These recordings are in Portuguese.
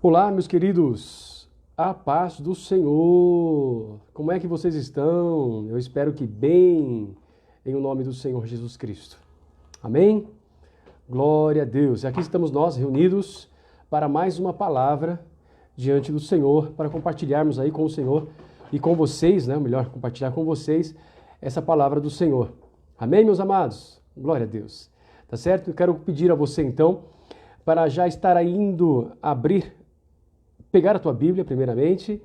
Olá, meus queridos, a paz do Senhor. Como é que vocês estão? Eu espero que bem, em o nome do Senhor Jesus Cristo. Amém? Glória a Deus. E aqui estamos nós reunidos para mais uma palavra diante do Senhor, para compartilharmos aí com o Senhor e com vocês, né? Melhor, compartilhar com vocês essa palavra do Senhor. Amém, meus amados? Glória a Deus. Tá certo? Eu quero pedir a você então, para já estar aí indo pegar a tua Bíblia primeiramente,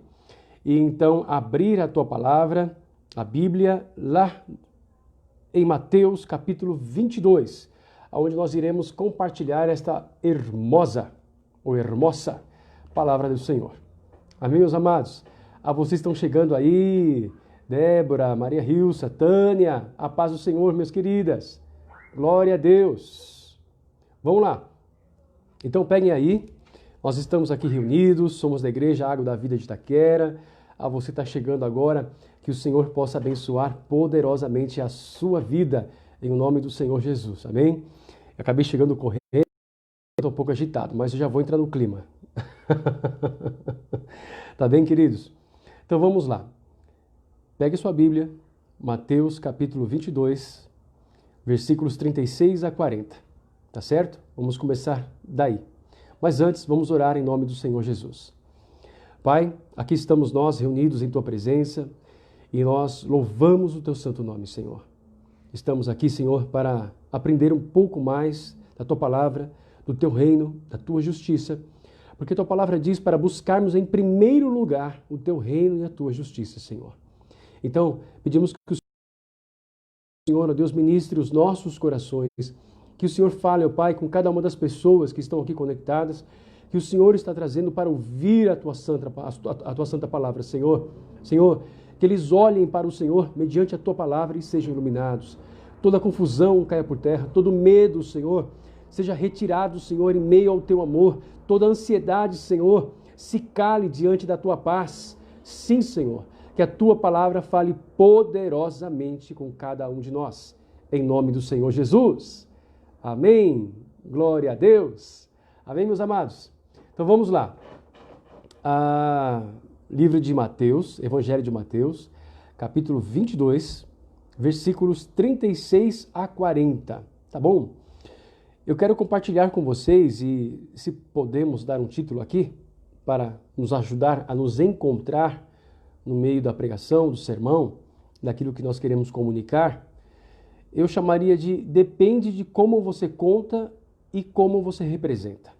e então abrir a tua palavra, a Bíblia, lá em Mateus capítulo 22, onde nós iremos compartilhar esta hermosa palavra do Senhor. Amém, meus amados? A vocês estão chegando aí, Débora, Maria Hilsa, Tânia, a paz do Senhor, minhas queridas. Glória a Deus. Vamos lá. Então peguem aí. Nós estamos aqui reunidos, somos da Igreja Água da Vida de Itaquera. A você está chegando agora, que o Senhor possa abençoar poderosamente a sua vida, em nome do Senhor Jesus, amém? Eu acabei chegando correndo, estou um pouco agitado, mas eu já vou entrar no clima. Tá bem, queridos? Então vamos lá. Pegue sua Bíblia, Mateus capítulo 22, versículos 36 a 40, tá certo? Vamos começar daí. Mas antes, vamos orar em nome do Senhor Jesus. Pai, aqui estamos nós reunidos em Tua presença e nós louvamos o Teu santo nome, Senhor. Estamos aqui, Senhor, para aprender um pouco mais da Tua palavra, do Teu reino, da Tua justiça, porque Tua palavra diz para buscarmos em primeiro lugar o Teu reino e a Tua justiça, Senhor. Então, pedimos que o Senhor, ó Deus, ministre os nossos corações, que o Senhor fale, ó Pai, com cada uma das pessoas que estão aqui conectadas, que o Senhor está trazendo para ouvir a tua santa palavra, Senhor. Senhor, que eles olhem para o Senhor mediante a tua palavra e sejam iluminados. Toda confusão caia por terra, todo medo, Senhor, seja retirado, Senhor, em meio ao teu amor. Toda ansiedade, Senhor, se cale diante da tua paz. Sim, Senhor, que a tua palavra fale poderosamente com cada um de nós. Em nome do Senhor Jesus. Amém. Glória a Deus. Amém, meus amados? Então vamos lá. Livro de Mateus, Evangelho de Mateus, capítulo 22, versículos 36 a 40. Tá bom? Eu quero compartilhar com vocês e se podemos dar um título aqui para nos ajudar a nos encontrar no meio da pregação, do sermão, daquilo que nós queremos comunicar, eu chamaria de depende de como você conta e como você representa,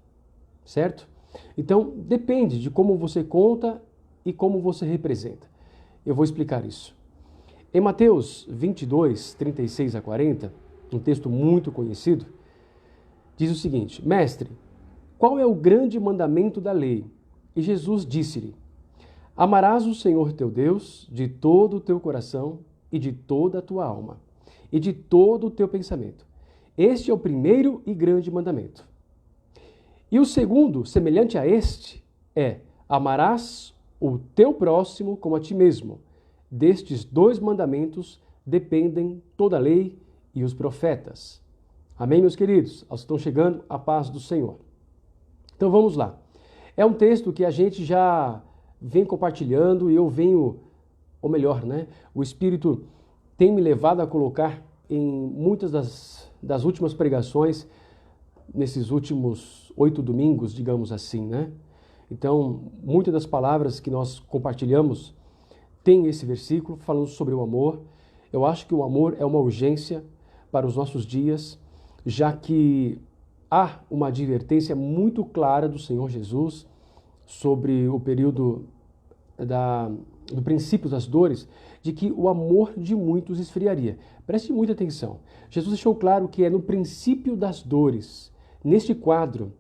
certo? Então, depende de como você conta e como você representa. Eu vou explicar isso. Em Mateus 22, 36 a 40, um texto muito conhecido, diz o seguinte: Mestre, qual é o grande mandamento da lei? E Jesus disse-lhe: Amarás o Senhor teu Deus de todo o teu coração e de toda a tua alma e de todo o teu pensamento. Este é o primeiro e grande mandamento. E o segundo, semelhante a este, é: amarás o teu próximo como a ti mesmo. Destes dois mandamentos dependem toda a lei e os profetas. Amém, meus queridos? Aos que estão chegando, a paz do Senhor. Então vamos lá. É um texto que a gente já vem compartilhando e eu venho, ou melhor, né? O Espírito tem me levado a colocar em muitas das últimas pregações, nesses últimos 8 domingos, digamos assim, né? Então, muitas das palavras que nós compartilhamos tem esse versículo falando sobre o amor. Eu acho que o amor é uma urgência para os nossos dias, já que há uma advertência muito clara do Senhor Jesus sobre o período do princípio das dores, de que o amor de muitos esfriaria. Preste muita atenção. Jesus deixou claro que é no princípio das dores, neste quadro,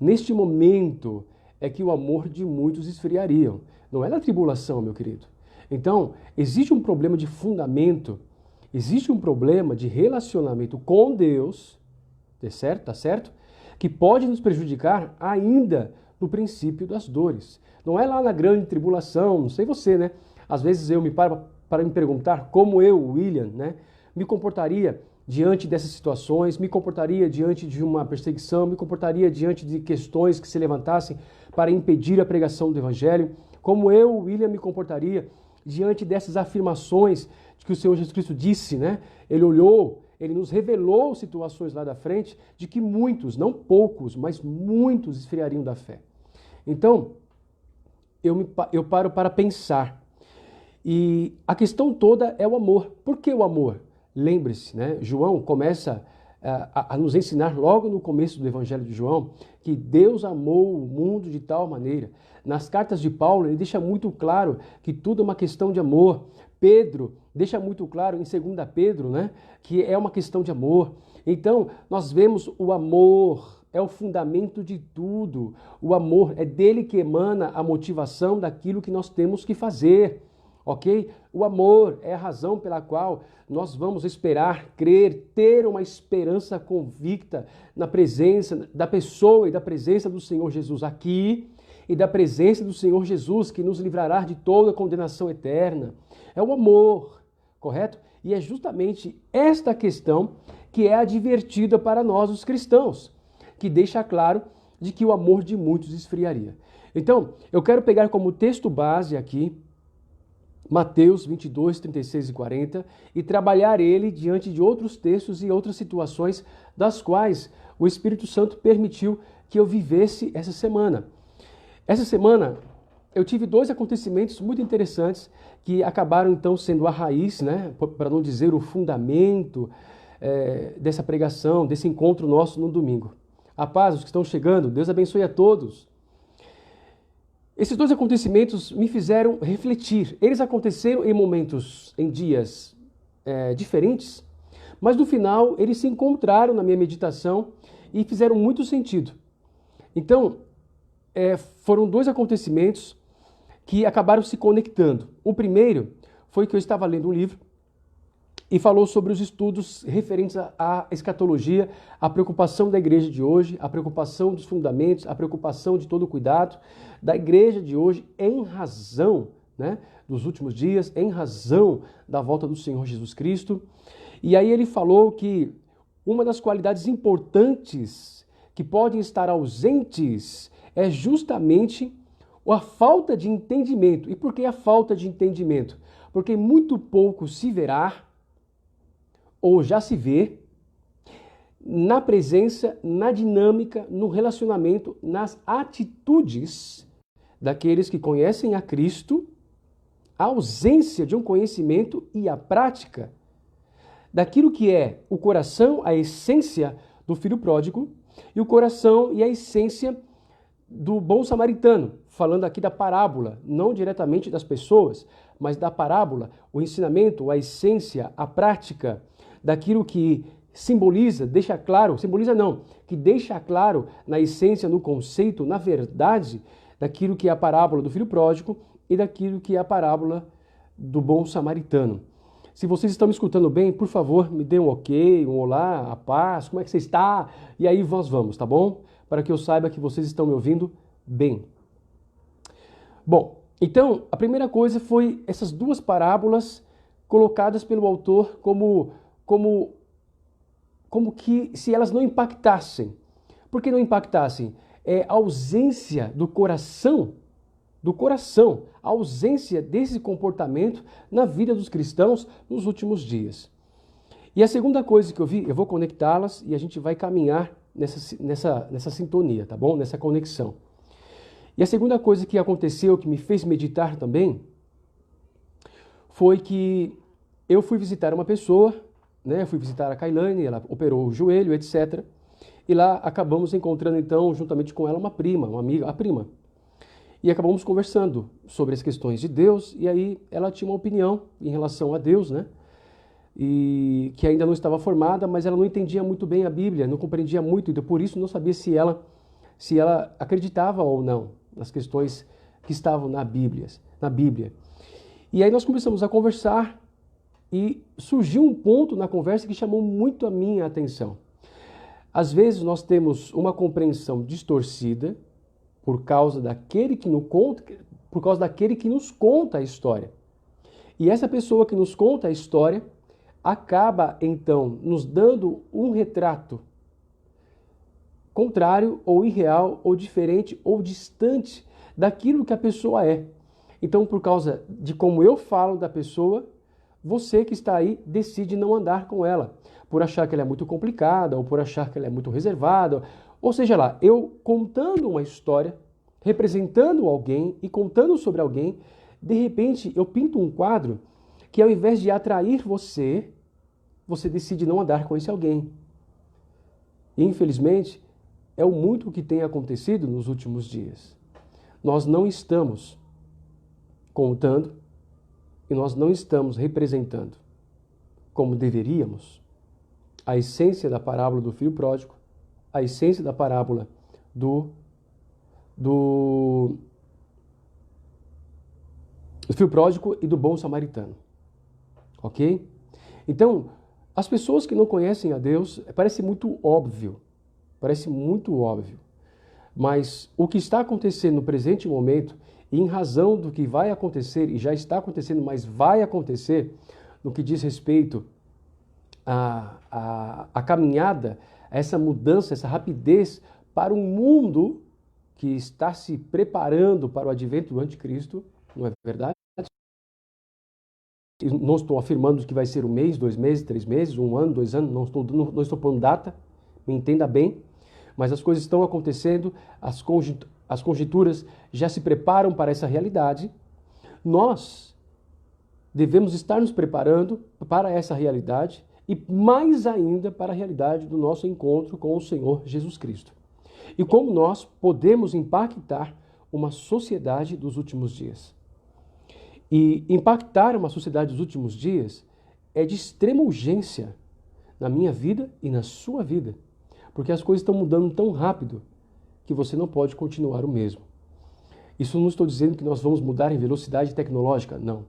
neste momento, é que o amor de muitos esfriaria. Não é na tribulação, meu querido. Então, existe um problema de fundamento, existe um problema de relacionamento com Deus, tá certo? Que pode nos prejudicar ainda no princípio das dores. Não é lá na grande tribulação, não sei você, né? Às vezes eu me paro para me perguntar como eu, William, né, me comportaria diante dessas situações, me comportaria diante de uma perseguição, me comportaria diante de questões que se levantassem para impedir a pregação do Evangelho, como eu, William, me comportaria diante dessas afirmações que o Senhor Jesus Cristo disse, né? Ele olhou, ele nos revelou situações lá da frente de que muitos, não poucos, mas muitos esfriariam da fé. Então, eu paro para pensar. E a questão toda é o amor. Por que o amor? Lembre-se, né? João começa a nos ensinar logo no começo do Evangelho de João que Deus amou o mundo de tal maneira. Nas cartas de Paulo, ele deixa muito claro que tudo é uma questão de amor. Pedro deixa muito claro em 2 Pedro, né, que é uma questão de amor. Então, nós vemos o amor é o fundamento de tudo. O amor é dele que emana a motivação daquilo que nós temos que fazer. Ok? O amor é a razão pela qual nós vamos esperar, crer, ter uma esperança convicta na presença da pessoa e da presença do Senhor Jesus aqui e da presença do Senhor Jesus que nos livrará de toda condenação eterna. É o amor, correto? E é justamente esta questão que é advertida para nós, os cristãos, que deixa claro de que o amor de muitos esfriaria. Então, eu quero pegar como texto base aqui Mateus 22, 36 e 40 e trabalhar ele diante de outros textos e outras situações das quais o Espírito Santo permitiu que eu vivesse essa semana. Essa semana eu tive dois acontecimentos muito interessantes que acabaram então sendo a raiz, né, para não dizer o fundamento dessa pregação, desse encontro nosso no domingo. A paz, os que estão chegando, Deus abençoe a todos. Esses dois acontecimentos me fizeram refletir. Eles aconteceram em momentos, em dias diferentes, mas no final eles se encontraram na minha meditação e fizeram muito sentido. Então, foram dois acontecimentos que acabaram se conectando. O primeiro foi que eu estava lendo um livro e falou sobre os estudos referentes à escatologia, a preocupação da igreja de hoje, a preocupação dos fundamentos, a preocupação de todo o cuidado da igreja de hoje em razão, né, dos últimos dias, em razão da volta do Senhor Jesus Cristo. E aí ele falou que uma das qualidades importantes que podem estar ausentes é justamente a falta de entendimento. E por que a falta de entendimento? Porque muito pouco se verá ou já se vê na presença, na dinâmica, no relacionamento, nas atitudes daqueles que conhecem a Cristo, a ausência de um conhecimento e a prática daquilo que é o coração, a essência do filho pródigo e o coração e a essência do bom samaritano, falando aqui da parábola, não diretamente das pessoas, mas da parábola, o ensinamento, a essência, a prática daquilo que simboliza, deixa claro, simboliza não, que deixa claro na essência, no conceito, na verdade, daquilo que é a parábola do filho pródigo e daquilo que é a parábola do bom samaritano. Se vocês estão me escutando bem, por favor, me dê um ok, um olá, a paz, como é que você está? E aí nós vamos, tá bom? Para que eu saiba que vocês estão me ouvindo bem. Bom, então, a primeira coisa foi essas duas parábolas colocadas pelo autor como que se elas não impactassem. Por que não impactassem? É a ausência do coração, a ausência desse comportamento na vida dos cristãos nos últimos dias. E a segunda coisa que eu vi, eu vou conectá-las e a gente vai caminhar nessa sintonia, tá bom? Nessa conexão. E a segunda coisa que aconteceu, que me fez meditar também, foi que eu fui visitar uma pessoa, né? Fui visitar a Kailane, ela operou o joelho, etc. E lá acabamos encontrando, então, juntamente com ela, uma prima, uma amiga, a prima. E acabamos conversando sobre as questões de Deus, e aí ela tinha uma opinião em relação a Deus, né? E que ainda não estava formada, mas ela não entendia muito bem a Bíblia, não compreendia muito, e por isso não sabia se ela acreditava ou não nas questões que estavam na Bíblia. E aí nós começamos a conversar, e surgiu um ponto na conversa que chamou muito a minha atenção. Às vezes nós temos uma compreensão distorcida por causa daquele que nos conta a história. E essa pessoa que nos conta a história acaba, então, nos dando um retrato contrário ou irreal ou diferente ou distante daquilo que a pessoa é. Então, por causa de como eu falo da pessoa, você que está aí decide não andar com ela, por achar que ela é muito complicada ou por achar que ela é muito reservada. Ou seja lá, eu contando uma história, representando alguém e contando sobre alguém, de repente eu pinto um quadro que ao invés de atrair você, você decide não andar com esse alguém. E, infelizmente, é o muito que tem acontecido nos últimos dias. Nós não estamos contando e nós não estamos representando como deveríamos a essência da parábola do filho pródigo, a essência da parábola do filho pródigo e do bom samaritano. Ok? Então, as pessoas que não conhecem a Deus, parece muito óbvio, mas o que está acontecendo no presente momento, e em razão do que vai acontecer, e já está acontecendo, mas vai acontecer, no que diz respeito à caminhada, a essa mudança, essa rapidez para um mundo que está se preparando para o advento do anticristo, não é verdade? Não estou afirmando que vai ser um mês, 2 meses, 3 meses, 1 ano, 2 anos, não estou pondo data, me entenda bem, mas as coisas estão acontecendo, as conjecturas já se preparam para essa realidade. Nós devemos estar nos preparando para essa realidade e mais ainda para a realidade do nosso encontro com o Senhor Jesus Cristo. E como nós podemos impactar uma sociedade dos últimos dias. E impactar uma sociedade dos últimos dias é de extrema urgência na minha vida e na sua vida. Porque as coisas estão mudando tão rápido que você não pode continuar o mesmo. Isso não estou dizendo que nós vamos mudar em velocidade tecnológica, não.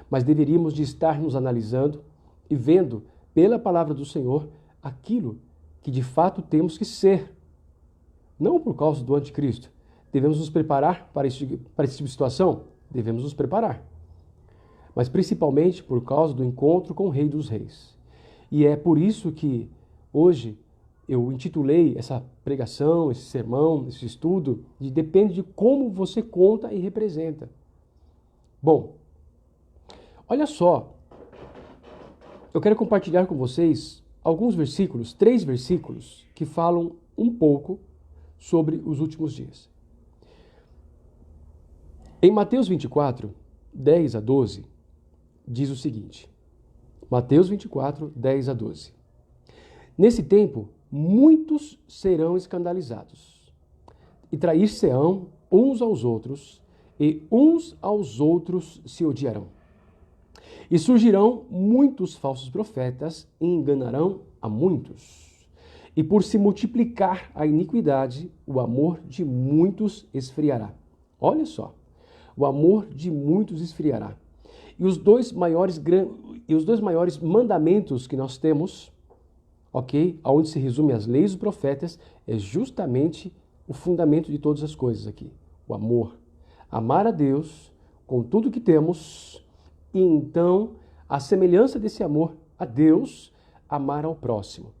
Mas deveríamos de estar nos analisando e vendo pela palavra do Senhor aquilo que de fato temos que ser. Não por causa do anticristo. Devemos nos preparar para esse tipo de situação? Devemos nos preparar. Mas principalmente por causa do encontro com o Rei dos Reis. E é por isso que hoje eu intitulei essa pregação, esse sermão, esse estudo, de depende de como você conta e representa. Bom, olha só, eu quero compartilhar com vocês alguns versículos, 3 versículos, que falam um pouco sobre os últimos dias. Em Mateus 24, 10 a 12, diz o seguinte, Mateus 24, 10 a 12. Nesse tempo, muitos serão escandalizados e trair-se-ão uns aos outros, e uns aos outros se odiarão. E surgirão muitos falsos profetas e enganarão a muitos. E por se multiplicar a iniquidade, o amor de muitos esfriará. Olha só, o amor de muitos esfriará. E os dois maiores mandamentos que nós temos, ok? Onde se resume as leis dos profetas, é justamente o fundamento de todas as coisas aqui. O amor. Amar a Deus com tudo que temos e então, a semelhança desse amor a Deus, amar ao próximo.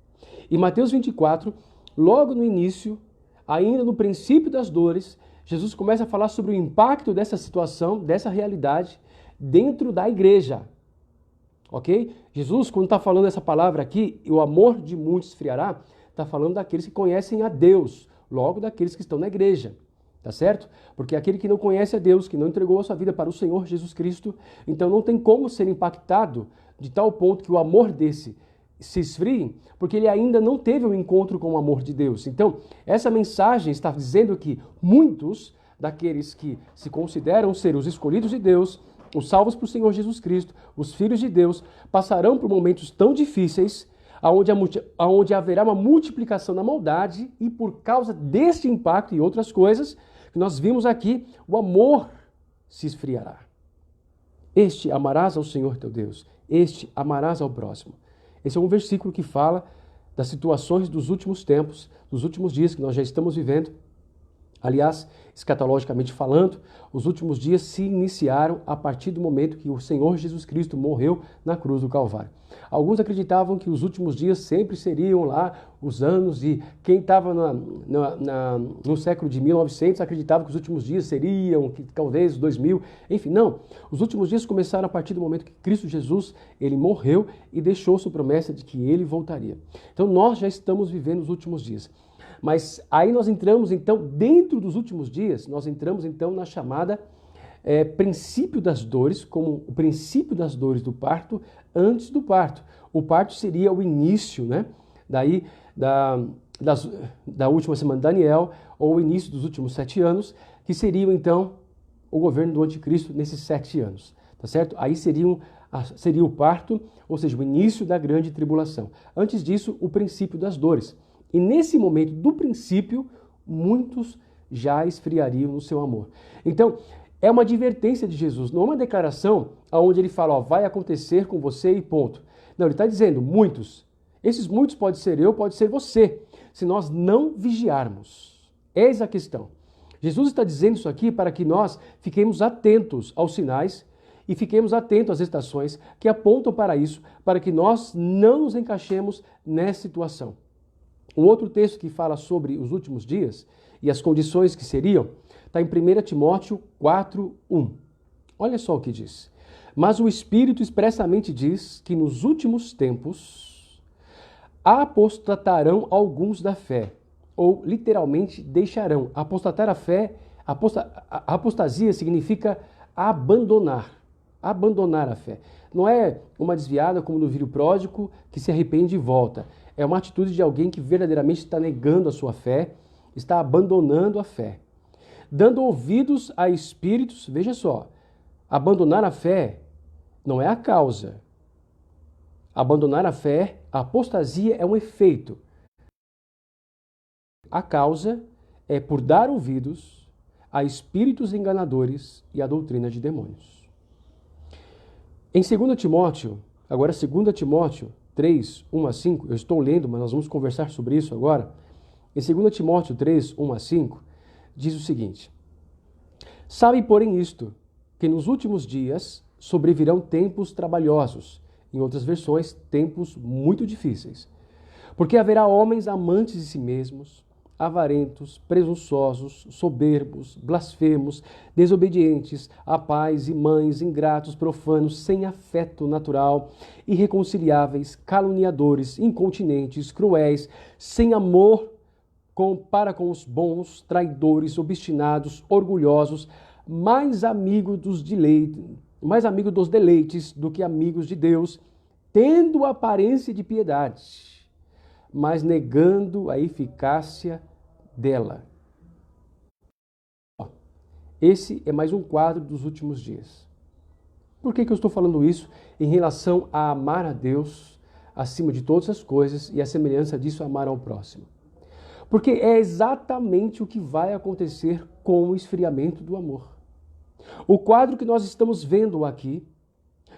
Em Mateus 24, logo no início, ainda no princípio das dores, Jesus começa a falar sobre o impacto dessa situação, dessa realidade, dentro da igreja. Ok? Jesus, quando está falando essa palavra aqui, o amor de muitos esfriará, está falando daqueles que conhecem a Deus, logo daqueles que estão na igreja. Tá certo? Porque aquele que não conhece a Deus, que não entregou a sua vida para o Senhor Jesus Cristo, então não tem como ser impactado de tal ponto que o amor desse se esfrie, porque ele ainda não teve um encontro com o amor de Deus. Então, essa mensagem está dizendo que muitos daqueles que se consideram ser os escolhidos de Deus, os salvos por Senhor Jesus Cristo, os filhos de Deus, passarão por momentos tão difíceis, onde haverá uma multiplicação da maldade, e por causa deste impacto e outras coisas que nós vimos aqui, o amor se esfriará. Este amarás ao Senhor teu Deus, este amarás ao próximo. Esse é um versículo que fala das situações dos últimos tempos, dos últimos dias que nós já estamos vivendo, Aliás, escatologicamente falando, os últimos dias se iniciaram a partir do momento que o Senhor Jesus Cristo morreu na cruz do Calvário. Alguns acreditavam que os últimos dias sempre seriam lá os anos, e quem estava no século de 1900 acreditava que os últimos dias seriam, que talvez 2000, enfim, não. Os últimos dias começaram a partir do momento que Cristo Jesus, ele morreu e deixou sua promessa de que ele voltaria. Então nós já estamos vivendo os últimos dias. Mas aí nós entramos então, dentro dos últimos dias, nós entramos então na chamada princípio das dores, como o princípio das dores do parto antes do parto. O parto seria o início, né? Daí da última semana de Daniel, ou o início dos últimos 7 anos, que seriam então o governo do anticristo nesses 7 anos, tá certo? Aí seria o parto, ou seja, o início da grande tribulação. Antes disso, o princípio das dores. E nesse momento do princípio, muitos já esfriariam no seu amor. Então, é uma advertência de Jesus, não é uma declaração onde ele fala, ó, vai acontecer com você e ponto. Não, ele está dizendo, muitos. Esses muitos pode ser eu, pode ser você, se nós não vigiarmos. Eis a questão. Jesus está dizendo isso aqui para que nós fiquemos atentos aos sinais e fiquemos atentos às estações que apontam para isso, para que nós não nos encaixemos nessa situação. Um outro texto que fala sobre os últimos dias e as condições que seriam, está em 1 Timóteo 4:1. Olha só o que diz. Mas o Espírito expressamente diz que nos últimos tempos apostatarão alguns da fé, ou literalmente deixarão. Apostatar a fé, apostasia significa abandonar a fé. Não é uma desviada como no filho pródigo que se arrepende e volta. É uma atitude de alguém que verdadeiramente está negando a sua fé, está abandonando a fé. Dando ouvidos a espíritos, veja só, abandonar a fé não é a causa. Abandonar a fé, a apostasia é um efeito. A causa é por dar ouvidos a espíritos enganadores e a doutrina de demônios. Em 2 Timóteo, agora 2 Timóteo 3, 1 a 5, eu estou lendo, mas nós vamos conversar sobre isso agora. Em 2 Timóteo 3, 1 a 5, diz o seguinte: sabe, porém, isto, que nos últimos dias sobrevirão tempos trabalhosos, em outras versões, tempos muito difíceis. Porque haverá homens amantes de si mesmos, avarentos, presunçosos, soberbos, blasfemos, desobedientes a pais e mães, ingratos, profanos, sem afeto natural, irreconciliáveis, caluniadores, incontinentes, cruéis, sem amor para com os bons, traidores, obstinados, orgulhosos, mais amigos dos deleites do que amigos de Deus, tendo aparência de piedade, mas negando a eficácia dela. Esse é mais um quadro dos últimos dias. Por que eu estou falando isso em relação a amar a Deus acima de todas as coisas e a semelhança disso amar ao próximo? Porque é exatamente o que vai acontecer com o esfriamento do amor. O quadro que nós estamos vendo aqui,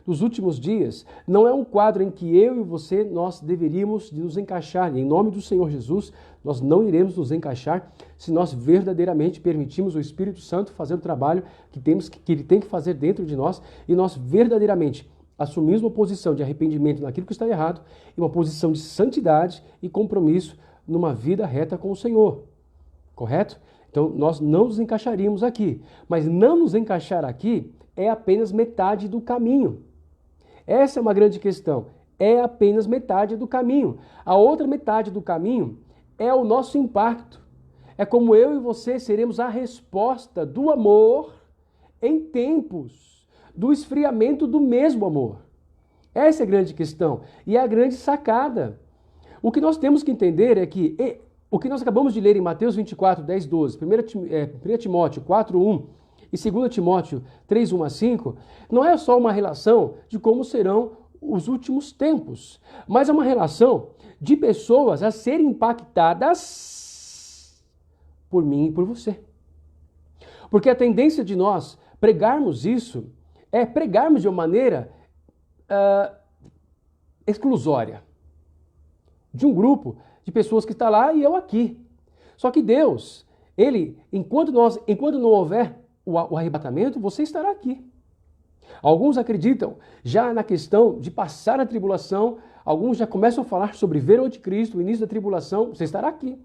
dos últimos dias, não é um quadro em que eu e você, nós deveríamos nos encaixar. E em nome do Senhor Jesus, nós não iremos nos encaixar se nós verdadeiramente permitirmos o Espírito Santo fazer o trabalho que ele tem que fazer dentro de nós, e nós verdadeiramente assumimos uma posição de arrependimento naquilo que está errado e uma posição de santidade e compromisso numa vida reta com o Senhor. Correto? Então, nós não nos encaixaríamos aqui. Mas não nos encaixar aqui é apenas metade do caminho. Essa é uma grande questão. É apenas metade do caminho. A outra metade do caminho é o nosso impacto. É como eu e você seremos a resposta do amor em tempos do esfriamento do mesmo amor. Essa é a grande questão e é a grande sacada. O que nós temos que entender é que o que nós acabamos de ler em Mateus 24, 10, 12, 1 Timóteo 4, 1 e 2 Timóteo 3, 1 a 5, não é só uma relação de como serão os últimos tempos, mas é uma relação de pessoas a serem impactadas por mim e por você. Porque a tendência de nós pregarmos isso é pregarmos de uma maneira exclusória, de um grupo de pessoas que está lá e eu aqui. Só que Deus, enquanto não houver o arrebatamento, você estará aqui. Alguns acreditam já na questão de passar a tribulação, alguns já começam a falar sobre ver o anticristo, o início da tribulação, você estará aqui.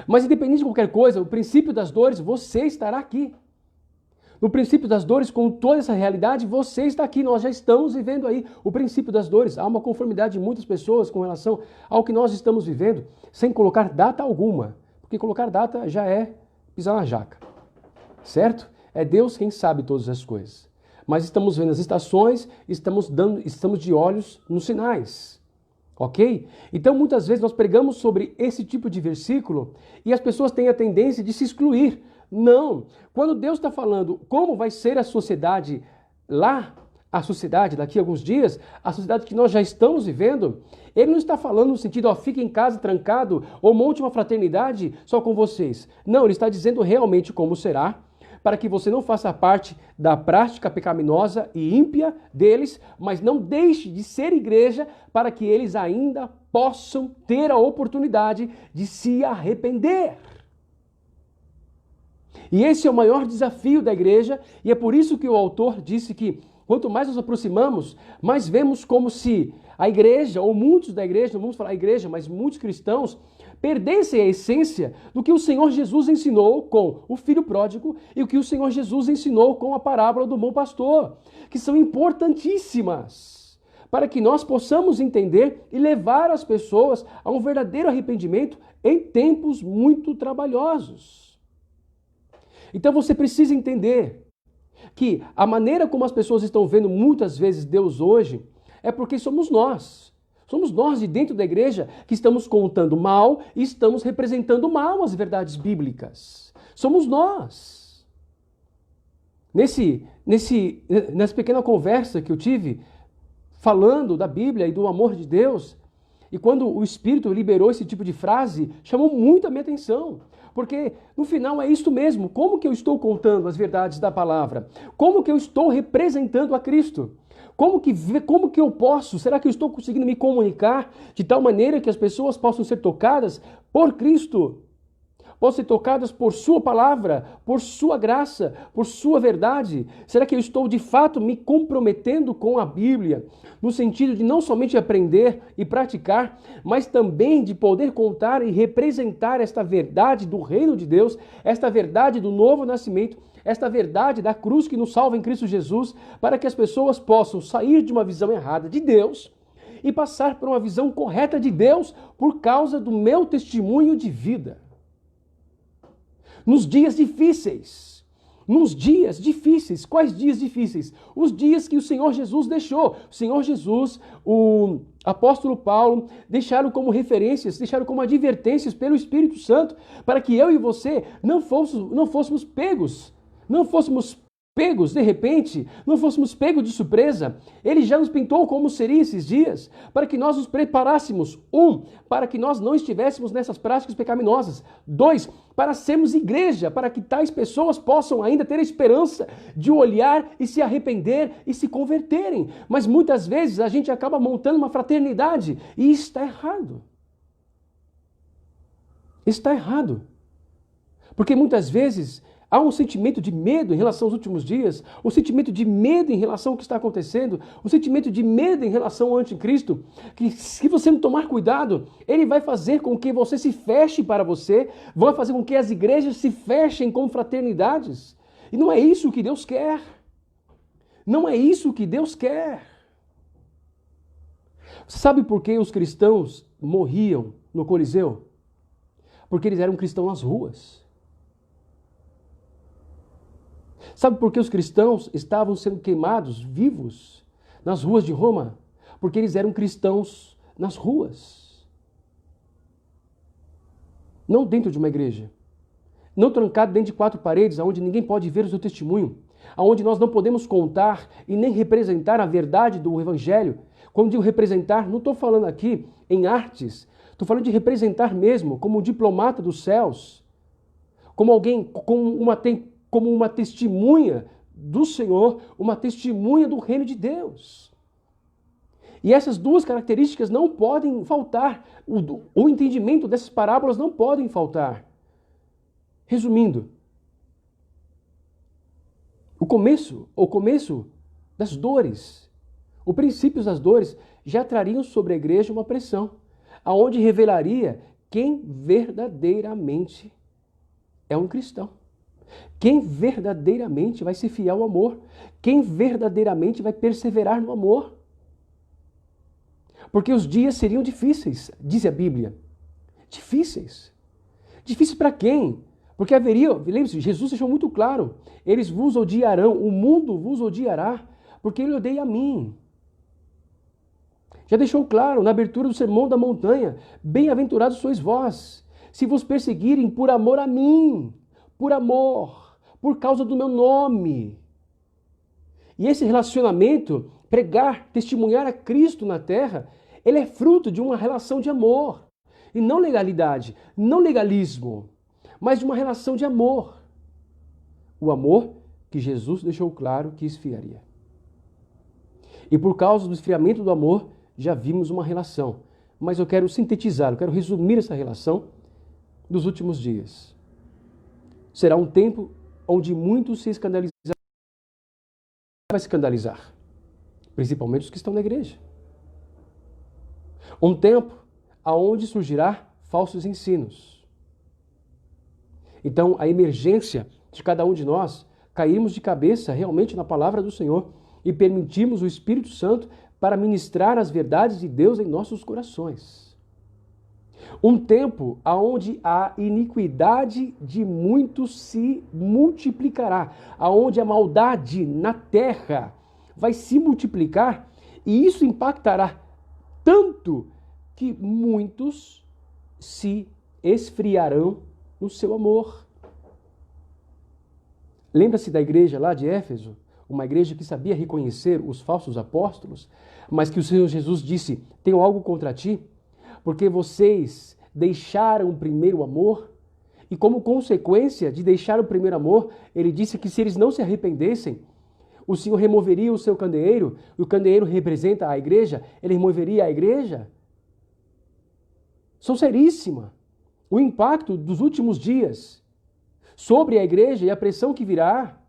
Mas independente de qualquer coisa, o princípio das dores, você estará aqui. No princípio das dores, com toda essa realidade, você está aqui, nós já estamos vivendo aí o princípio das dores. Há uma conformidade de muitas pessoas com relação ao que nós estamos vivendo, sem colocar data alguma, porque colocar data já é pisar na jaca, certo? É Deus quem sabe todas as coisas. Mas estamos vendo as estações, estamos de olhos nos sinais. Ok? Então, muitas vezes nós pregamos sobre esse tipo de versículo e as pessoas têm a tendência de se excluir. Não. Quando Deus está falando como vai ser a sociedade lá, a sociedade daqui a alguns dias, a sociedade que nós já estamos vivendo, Ele não está falando no sentido, fique em casa trancado ou monte uma fraternidade só com vocês. Não, Ele está dizendo realmente como será, para que você não faça parte da prática pecaminosa e ímpia deles, mas não deixe de ser igreja para que eles ainda possam ter a oportunidade de se arrepender. E esse é o maior desafio da igreja, e é por isso que o autor disse que quanto mais nos aproximamos, mais vemos como se a igreja, ou muitos da igreja, não vamos falar igreja, mas muitos cristãos, perdessem a essência do que o Senhor Jesus ensinou com o filho pródigo e o que o Senhor Jesus ensinou com a parábola do bom pastor, que são importantíssimas para que nós possamos entender e levar as pessoas a um verdadeiro arrependimento em tempos muito trabalhosos. Então você precisa entender que a maneira como as pessoas estão vendo muitas vezes Deus hoje é porque somos nós. Somos nós de dentro da igreja que estamos contando mal e estamos representando mal as verdades bíblicas. Somos nós. Nessa pequena conversa que eu tive falando da Bíblia e do amor de Deus, e quando o Espírito liberou esse tipo de frase, chamou muito a minha atenção. Porque no final é isso mesmo. Como que eu estou contando as verdades da palavra? Como que eu estou representando a Cristo? Como que eu posso? Será que eu estou conseguindo me comunicar de tal maneira que as pessoas possam ser tocadas por Cristo? Possam ser tocadas por sua palavra, por sua graça, por sua verdade? Será que eu estou de fato me comprometendo com a Bíblia? No sentido de não somente aprender e praticar, mas também de poder contar e representar esta verdade do reino de Deus, esta verdade do novo nascimento, esta verdade da cruz que nos salva em Cristo Jesus, para que as pessoas possam sair de uma visão errada de Deus e passar por uma visão correta de Deus por causa do meu testemunho de vida. Nos dias difíceis. Quais dias difíceis? Os dias que o Senhor Jesus deixou. O Senhor Jesus, o apóstolo Paulo, deixaram como referências, deixaram como advertências pelo Espírito Santo, para que eu e você não fôssemos pegos de repente, não fôssemos pegos de surpresa. Ele já nos pintou como seria esses dias, para que nós nos preparássemos. 1, para que nós não estivéssemos nessas práticas pecaminosas. 2, para sermos igreja, para que tais pessoas possam ainda ter a esperança de olhar e se arrepender e se converterem. Mas muitas vezes a gente acaba montando uma fraternidade e está errado. Está errado. Porque muitas vezes há um sentimento de medo em relação aos últimos dias, um sentimento de medo em relação ao que está acontecendo, um sentimento de medo em relação ao anticristo, que se você não tomar cuidado, ele vai fazer com que você se feche para você, vai fazer com que as igrejas se fechem com fraternidades. E não é isso que Deus quer. Não é isso que Deus quer. Você sabe por que os cristãos morriam no Coliseu? Porque eles eram cristãos nas ruas. Sabe por que os cristãos estavam sendo queimados vivos nas ruas de Roma? Porque eles eram cristãos nas ruas. Não dentro de uma igreja. Não trancado dentro de 4 paredes, onde ninguém pode ver o seu testemunho. Onde nós não podemos contar e nem representar a verdade do Evangelho. Quando digo representar, não estou falando aqui em artes. Estou falando de representar mesmo, como um diplomata dos céus. Como alguém, como uma testemunha do Senhor, uma testemunha do reino de Deus. E essas 2 características não podem faltar. O entendimento dessas parábolas não podem faltar. Resumindo, o começo das dores, os princípios das dores já trariam sobre a igreja uma pressão, aonde revelaria quem verdadeiramente é um cristão. Quem verdadeiramente vai ser fiel ao amor. Quem verdadeiramente vai perseverar no amor. Porque os dias seriam difíceis, diz a Bíblia. Difíceis. Difíceis para quem? Porque haveria, lembre-se, Jesus deixou muito claro, eles vos odiarão, o mundo vos odiará, porque ele odeia a mim. Já deixou claro na abertura do Sermão da Montanha, bem-aventurados sois vós, se vos perseguirem por amor a mim, por amor, por causa do meu nome. E esse relacionamento, pregar, testemunhar a Cristo na terra, ele é fruto de uma relação de amor. E não legalidade, não legalismo, mas de uma relação de amor. O amor que Jesus deixou claro que esfriaria. E por causa do esfriamento do amor, já vimos uma relação. Mas eu quero sintetizar, eu quero resumir essa relação dos últimos dias. Será um tempo onde muitos se escandalizarão. Vai se escandalizar, principalmente os que estão na igreja. Um tempo aonde surgirá falsos ensinos. Então, a emergência de cada um de nós cairmos de cabeça realmente na palavra do Senhor e permitirmos o Espírito Santo para ministrar as verdades de Deus em nossos corações. Um tempo aonde a iniquidade de muitos se multiplicará, aonde a maldade na terra vai se multiplicar, e isso impactará tanto que muitos se esfriarão no seu amor. Lembra-se da igreja lá de Éfeso? Uma igreja que sabia reconhecer os falsos apóstolos, mas que o Senhor Jesus disse: tenho algo contra ti, porque vocês deixaram o primeiro amor. E como consequência de deixar o primeiro amor, ele disse que se eles não se arrependessem, o Senhor removeria o seu candeeiro, e o candeeiro representa a igreja, ele removeria a igreja. São seríssima. O impacto dos últimos dias sobre a igreja e a pressão que virá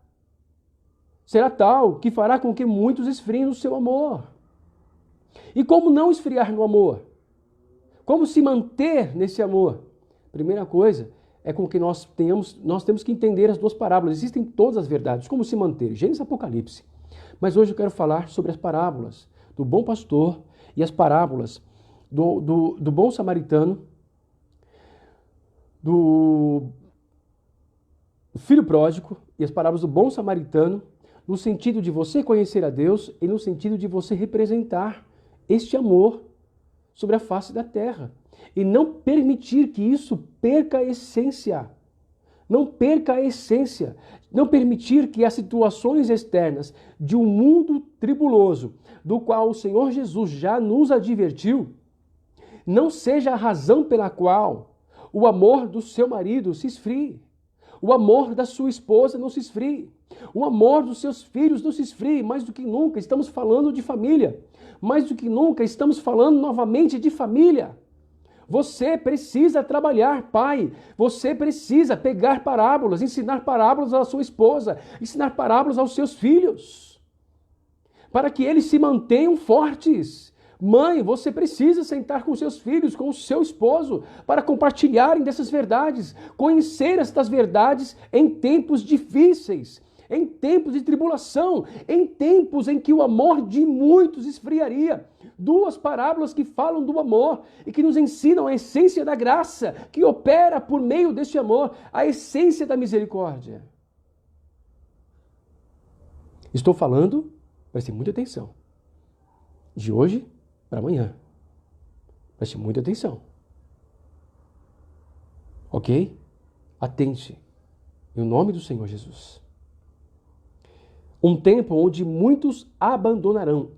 será tal que fará com que muitos esfriem no seu amor. E como não esfriar no amor? Como se manter nesse amor? Primeira coisa é com que nós temos que entender as duas parábolas. Existem todas as verdades. Como se manter? Gênesis e Apocalipse. Mas hoje eu quero falar sobre as parábolas do bom pastor e as parábolas do bom samaritano, do filho pródigo e as parábolas do bom samaritano, no sentido de você conhecer a Deus e no sentido de você representar este amor sobre a face da terra. E não permitir que isso perca a essência. Não perca a essência. Não permitir que as situações externas de um mundo tribuloso, do qual o Senhor Jesus já nos advertiu, não seja a razão pela qual o amor do seu marido se esfrie. O amor da sua esposa não se esfrie. O amor dos seus filhos não se esfrie. Mais do que nunca estamos falando de família. Mais do que nunca estamos falando novamente de família. Você precisa trabalhar, pai. Você precisa pegar parábolas, ensinar parábolas à sua esposa, ensinar parábolas aos seus filhos, para que eles se mantenham fortes. Mãe, você precisa sentar com seus filhos, com o seu esposo, para compartilharem dessas verdades, conhecer estas verdades em tempos difíceis, em tempos de tribulação, em tempos em que o amor de muitos esfriaria. Duas parábolas que falam do amor e que nos ensinam a essência da graça, que opera por meio deste amor, a essência da misericórdia. Estou falando, preste muita atenção, de hoje para amanhã. Preste muita atenção. Ok? Atente. Em nome do Senhor Jesus. Um tempo onde muitos abandonarão,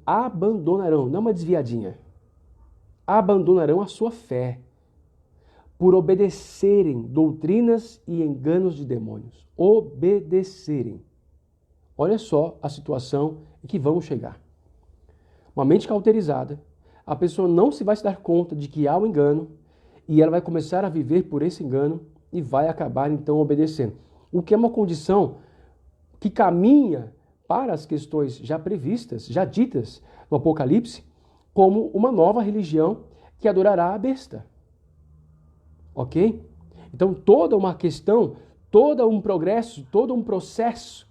não uma desviadinha, abandonarão a sua fé por obedecerem doutrinas e enganos de demônios. Obedecerem. Olha só a situação em que vamos chegar. Uma mente cauterizada, a pessoa não se vai se dar conta de que há um engano e ela vai começar a viver por esse engano e vai acabar então obedecendo. O que é uma condição que caminha para as questões já previstas, já ditas no Apocalipse, como uma nova religião que adorará a besta. Ok? Então toda uma questão, todo um progresso, todo um processo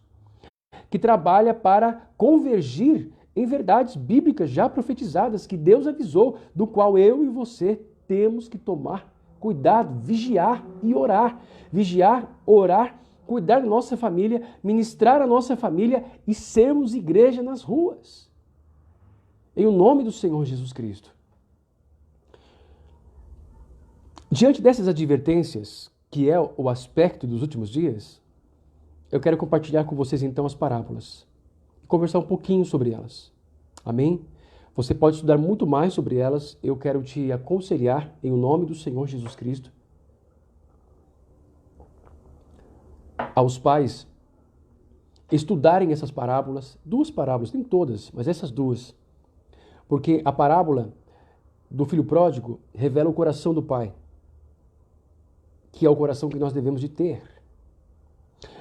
que trabalha para convergir em verdades bíblicas já profetizadas que Deus avisou, do qual eu e você temos que tomar cuidado, vigiar e orar. Vigiar, orar, cuidar da nossa família, ministrar a nossa família e sermos igreja nas ruas. Em o nome do Senhor Jesus Cristo. Diante dessas advertências, que é o aspecto dos últimos dias, eu quero compartilhar com vocês então as parábolas e conversar um pouquinho sobre elas. Amém? Você pode estudar muito mais sobre elas. Eu quero te aconselhar, em o nome do Senhor Jesus Cristo, aos pais estudarem essas parábolas, duas parábolas, nem todas, mas essas duas. Porque a parábola do filho pródigo revela o coração do pai, que é o coração que nós devemos de ter.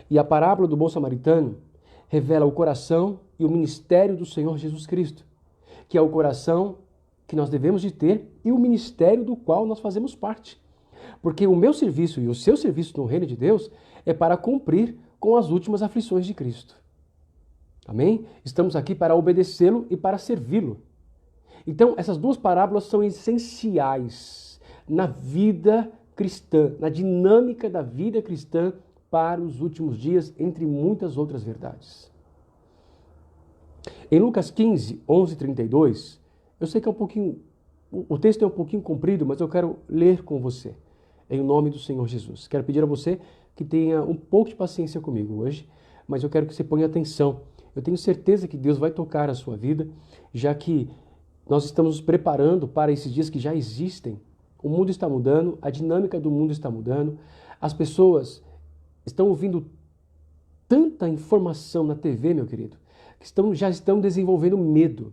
E a parábola do bom samaritano revela o coração e o ministério do Senhor Jesus Cristo, que é o coração que nós devemos de ter e o ministério do qual nós fazemos parte. Porque o meu serviço e o seu serviço no reino de Deus é para cumprir com as últimas aflições de Cristo. Amém? Estamos aqui para obedecê-lo e para servi-lo. Então, essas duas parábolas são essenciais na vida cristã, na dinâmica da vida cristã para os últimos dias, entre muitas outras verdades. Em Lucas 15, 11 e 32, eu sei que é um pouquinho, o texto é um pouquinho comprido, mas eu quero ler com você, em nome do Senhor Jesus. Quero pedir a você que tenha um pouco de paciência comigo hoje, mas eu quero que você ponha atenção. Eu tenho certeza que Deus vai tocar a sua vida, já que nós estamos nos preparando para esses dias que já existem. O mundo está mudando, a dinâmica do mundo está mudando, as pessoas estão ouvindo tanta informação na TV, meu querido, que já estão desenvolvendo medo.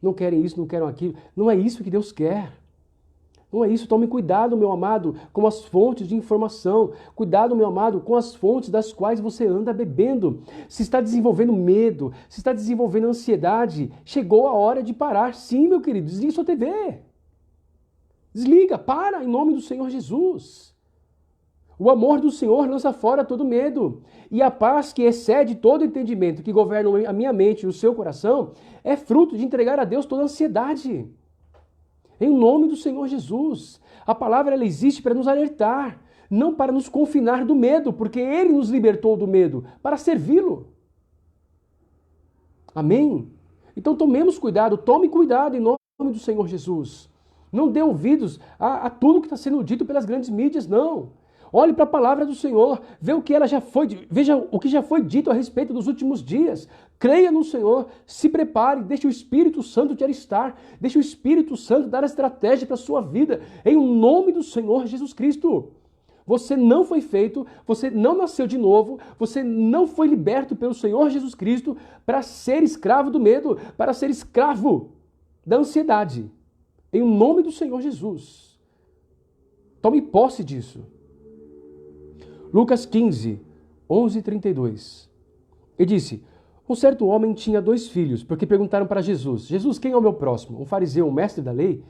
Não querem isso, não querem aquilo. Não é isso que Deus quer. Não é isso. Tome cuidado, meu amado, com as fontes de informação. Cuidado, meu amado, com as fontes das quais você anda bebendo. Se está desenvolvendo medo, se está desenvolvendo ansiedade, chegou a hora de parar. Sim, meu querido, desliga sua TV. Desliga, para, em nome do Senhor Jesus. O amor do Senhor lança fora todo medo. E a paz que excede todo entendimento, que governa a minha mente e o seu coração, é fruto de entregar a Deus toda a ansiedade. Em nome do Senhor Jesus. A palavra ela existe para nos alertar, não para nos confinar do medo, porque Ele nos libertou do medo, para servi-lo. Amém? Então tomemos cuidado, tome cuidado em nome do Senhor Jesus. Não dê ouvidos a tudo que está sendo dito pelas grandes mídias, não. Olhe para a palavra do Senhor, veja o que já foi dito a respeito dos últimos dias. Creia no Senhor, se prepare, deixe o Espírito Santo te alistar, deixe o Espírito Santo dar a estratégia para a sua vida, em nome do Senhor Jesus Cristo. Você não foi feito, você não nasceu de novo, você não foi liberto pelo Senhor Jesus Cristo para ser escravo do medo, para ser escravo da ansiedade. Em nome do Senhor Jesus. Tome posse disso. Lucas 15, 11 e 32. E disse: um certo homem tinha 2 filhos, porque perguntaram para Jesus: Jesus, quem é o meu próximo? Um fariseu, um mestre da lei,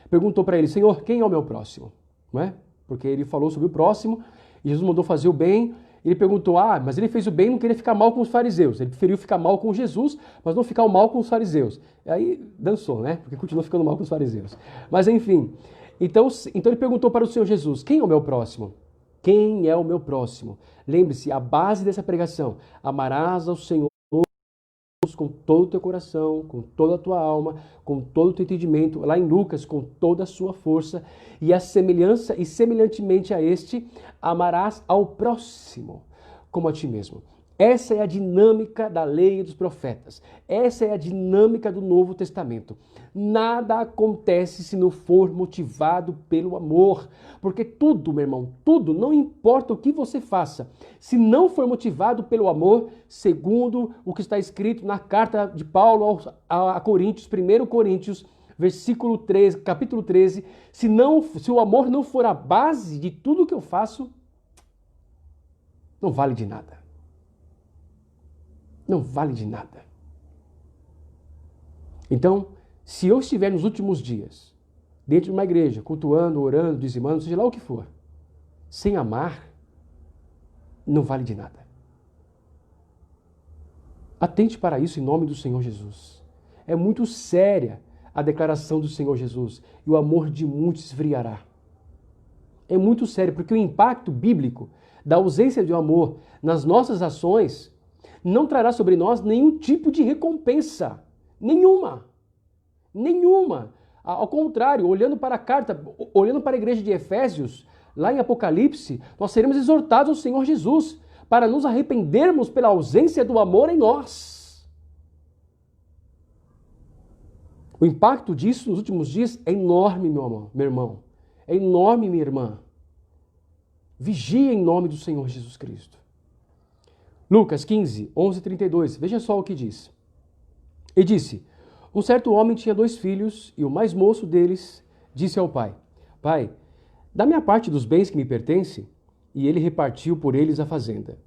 perguntou para ele: Senhor, quem é o meu próximo? Não é? Porque ele falou sobre o próximo, e Jesus mandou fazer o bem. Ele perguntou: mas ele fez o bem e não queria ficar mal com os fariseus. Ele preferiu ficar mal com Jesus, mas não ficar mal com os fariseus. E aí dançou, né? Porque continuou ficando mal com os fariseus. Mas enfim, então ele perguntou para o Senhor Jesus: quem é o meu próximo? Quem é o meu próximo? Lembre-se, a base dessa pregação: amarás ao Senhor com todo o teu coração, com toda a tua alma, com todo o teu entendimento. Lá em Lucas, com toda a sua força. E a semelhança, e semelhantemente a este, amarás ao próximo como a ti mesmo. Essa é a dinâmica da lei e dos profetas. Essa é a dinâmica do Novo Testamento. Nada acontece se não for motivado pelo amor. Porque tudo, meu irmão, tudo, não importa o que você faça, se não for motivado pelo amor, segundo o que está escrito na carta de Paulo a Coríntios, 1 Coríntios, versículo 13, capítulo 13, se o amor não for a base de tudo que eu faço, não vale de nada. Não vale de nada. Então, se eu estiver nos últimos dias, dentro de uma igreja, cultuando, orando, dizimando, seja lá o que for, sem amar, não vale de nada. Atente para isso em nome do Senhor Jesus. É muito séria a declaração do Senhor Jesus, e o amor de muitos esfriará. É muito sério, porque o impacto bíblico da ausência de amor nas nossas ações não trará sobre nós nenhum tipo de recompensa. Nenhuma. Nenhuma. Ao contrário, olhando para a carta, olhando para a igreja de Efésios, lá em Apocalipse, nós seremos exortados ao Senhor Jesus para nos arrependermos pela ausência do amor em nós. O impacto disso nos últimos dias é enorme, meu irmão. É enorme, minha irmã. Vigie em nome do Senhor Jesus Cristo. Lucas 15, 11 e 32. Veja só o que diz. E disse: um certo homem tinha 2 filhos, e o mais moço deles disse ao pai: Pai, dá-me a parte dos bens que me pertence. E ele repartiu por eles a fazenda.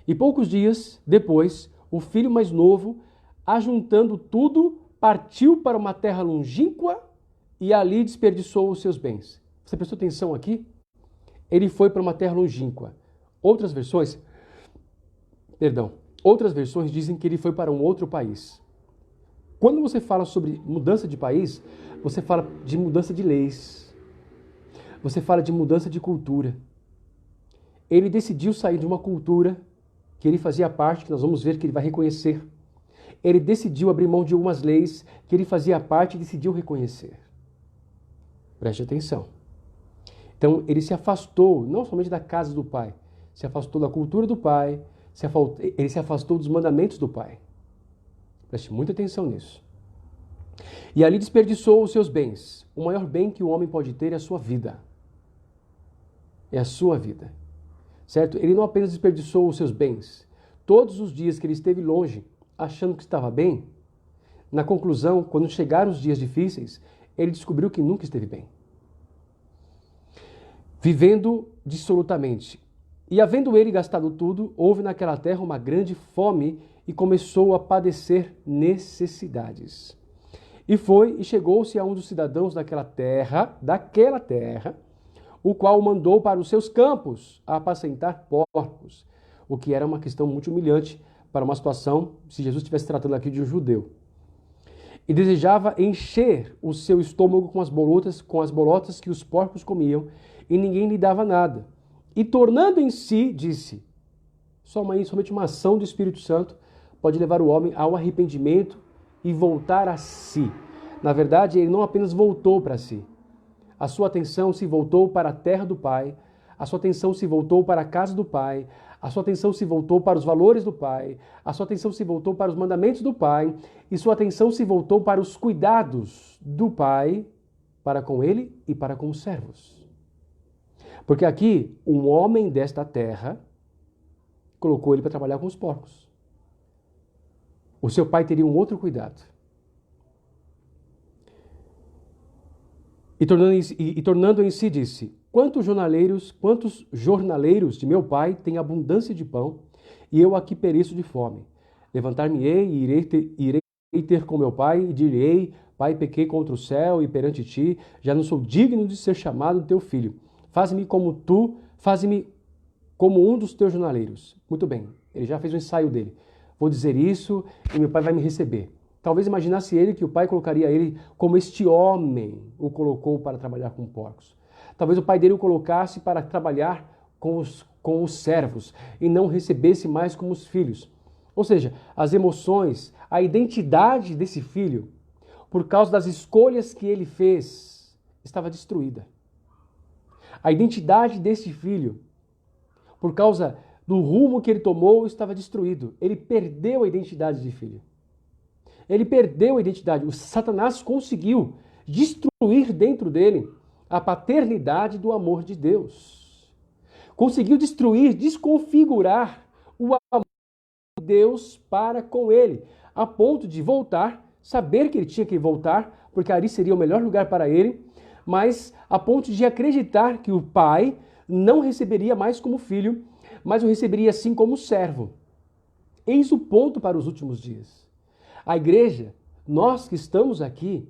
E poucos dias depois, o filho mais novo, ajuntando tudo, partiu para uma terra longínqua e ali desperdiçou os seus bens. Você prestou atenção aqui? Ele foi para uma terra longínqua. Outras versões dizem que ele foi para um outro país. Quando você fala sobre mudança de país, você fala de mudança de leis. Você fala de mudança de cultura. Ele decidiu sair de uma cultura que ele fazia parte, que nós vamos ver que ele vai reconhecer. Ele decidiu abrir mão de algumas leis que ele fazia parte e decidiu reconhecer. Preste atenção. Então, ele se afastou, não somente da casa do pai, se afastou da cultura do pai, ele se afastou dos mandamentos do pai. Preste muita atenção nisso. E ali desperdiçou os seus bens. O maior bem que o homem pode ter é a sua vida. É a sua vida. Certo? Ele não apenas desperdiçou os seus bens. Todos os dias que ele esteve longe, achando que estava bem, na conclusão, quando chegaram os dias difíceis, ele descobriu que nunca esteve bem. Vivendo dissolutamente. E havendo ele gastado tudo, houve naquela terra uma grande fome e começou a padecer necessidades. E foi e chegou-se a um dos cidadãos daquela terra, o qual o mandou para os seus campos a apacentar porcos, o que era uma questão muito humilhante para uma situação, se Jesus estivesse tratando aqui de um judeu. E desejava encher o seu estômago com as bolotas que os porcos comiam, e ninguém lhe dava nada. E tornando em si, disse: somente uma ação do Espírito Santo pode levar o homem ao arrependimento e voltar a si. Na verdade, ele não apenas voltou para si. A sua atenção se voltou para a terra do Pai, a sua atenção se voltou para a casa do Pai, a sua atenção se voltou para os valores do Pai, a sua atenção se voltou para os mandamentos do Pai, e sua atenção se voltou para os cuidados do Pai, para com ele e para com os servos. Porque aqui, um homem desta terra colocou ele para trabalhar com os porcos. O seu pai teria um outro cuidado. E tornando em si, disse: quantos jornaleiros de meu pai têm abundância de pão, e eu aqui pereço de fome. Levantar-me-ei e irei ter com meu pai, e direi: Pai, pequei contra o céu e perante ti, já não sou digno de ser chamado teu filho. Faze-me como tu, faze-me como um dos teus jornaleiros. Muito bem, ele já fez o ensaio dele. Vou dizer isso e meu pai vai me receber. Talvez imaginasse ele que o pai colocaria ele como este homem o colocou para trabalhar com porcos. Talvez o pai dele o colocasse para trabalhar com os servos e não recebesse mais como os filhos. Ou seja, as emoções, a identidade desse filho, por causa das escolhas que ele fez, estava destruída. A identidade desse filho, por causa do rumo que ele tomou, estava destruído. Ele perdeu a identidade de filho. Ele perdeu a identidade. O Satanás conseguiu destruir dentro dele a paternidade do amor de Deus. Conseguiu destruir, desconfigurar o amor de Deus para com ele, a ponto de voltar, saber que ele tinha que voltar, porque ali seria o melhor lugar para ele, mas a ponto de acreditar que o pai não receberia mais como filho, mas o receberia assim como servo. Eis o ponto para os últimos dias. A igreja, nós que estamos aqui,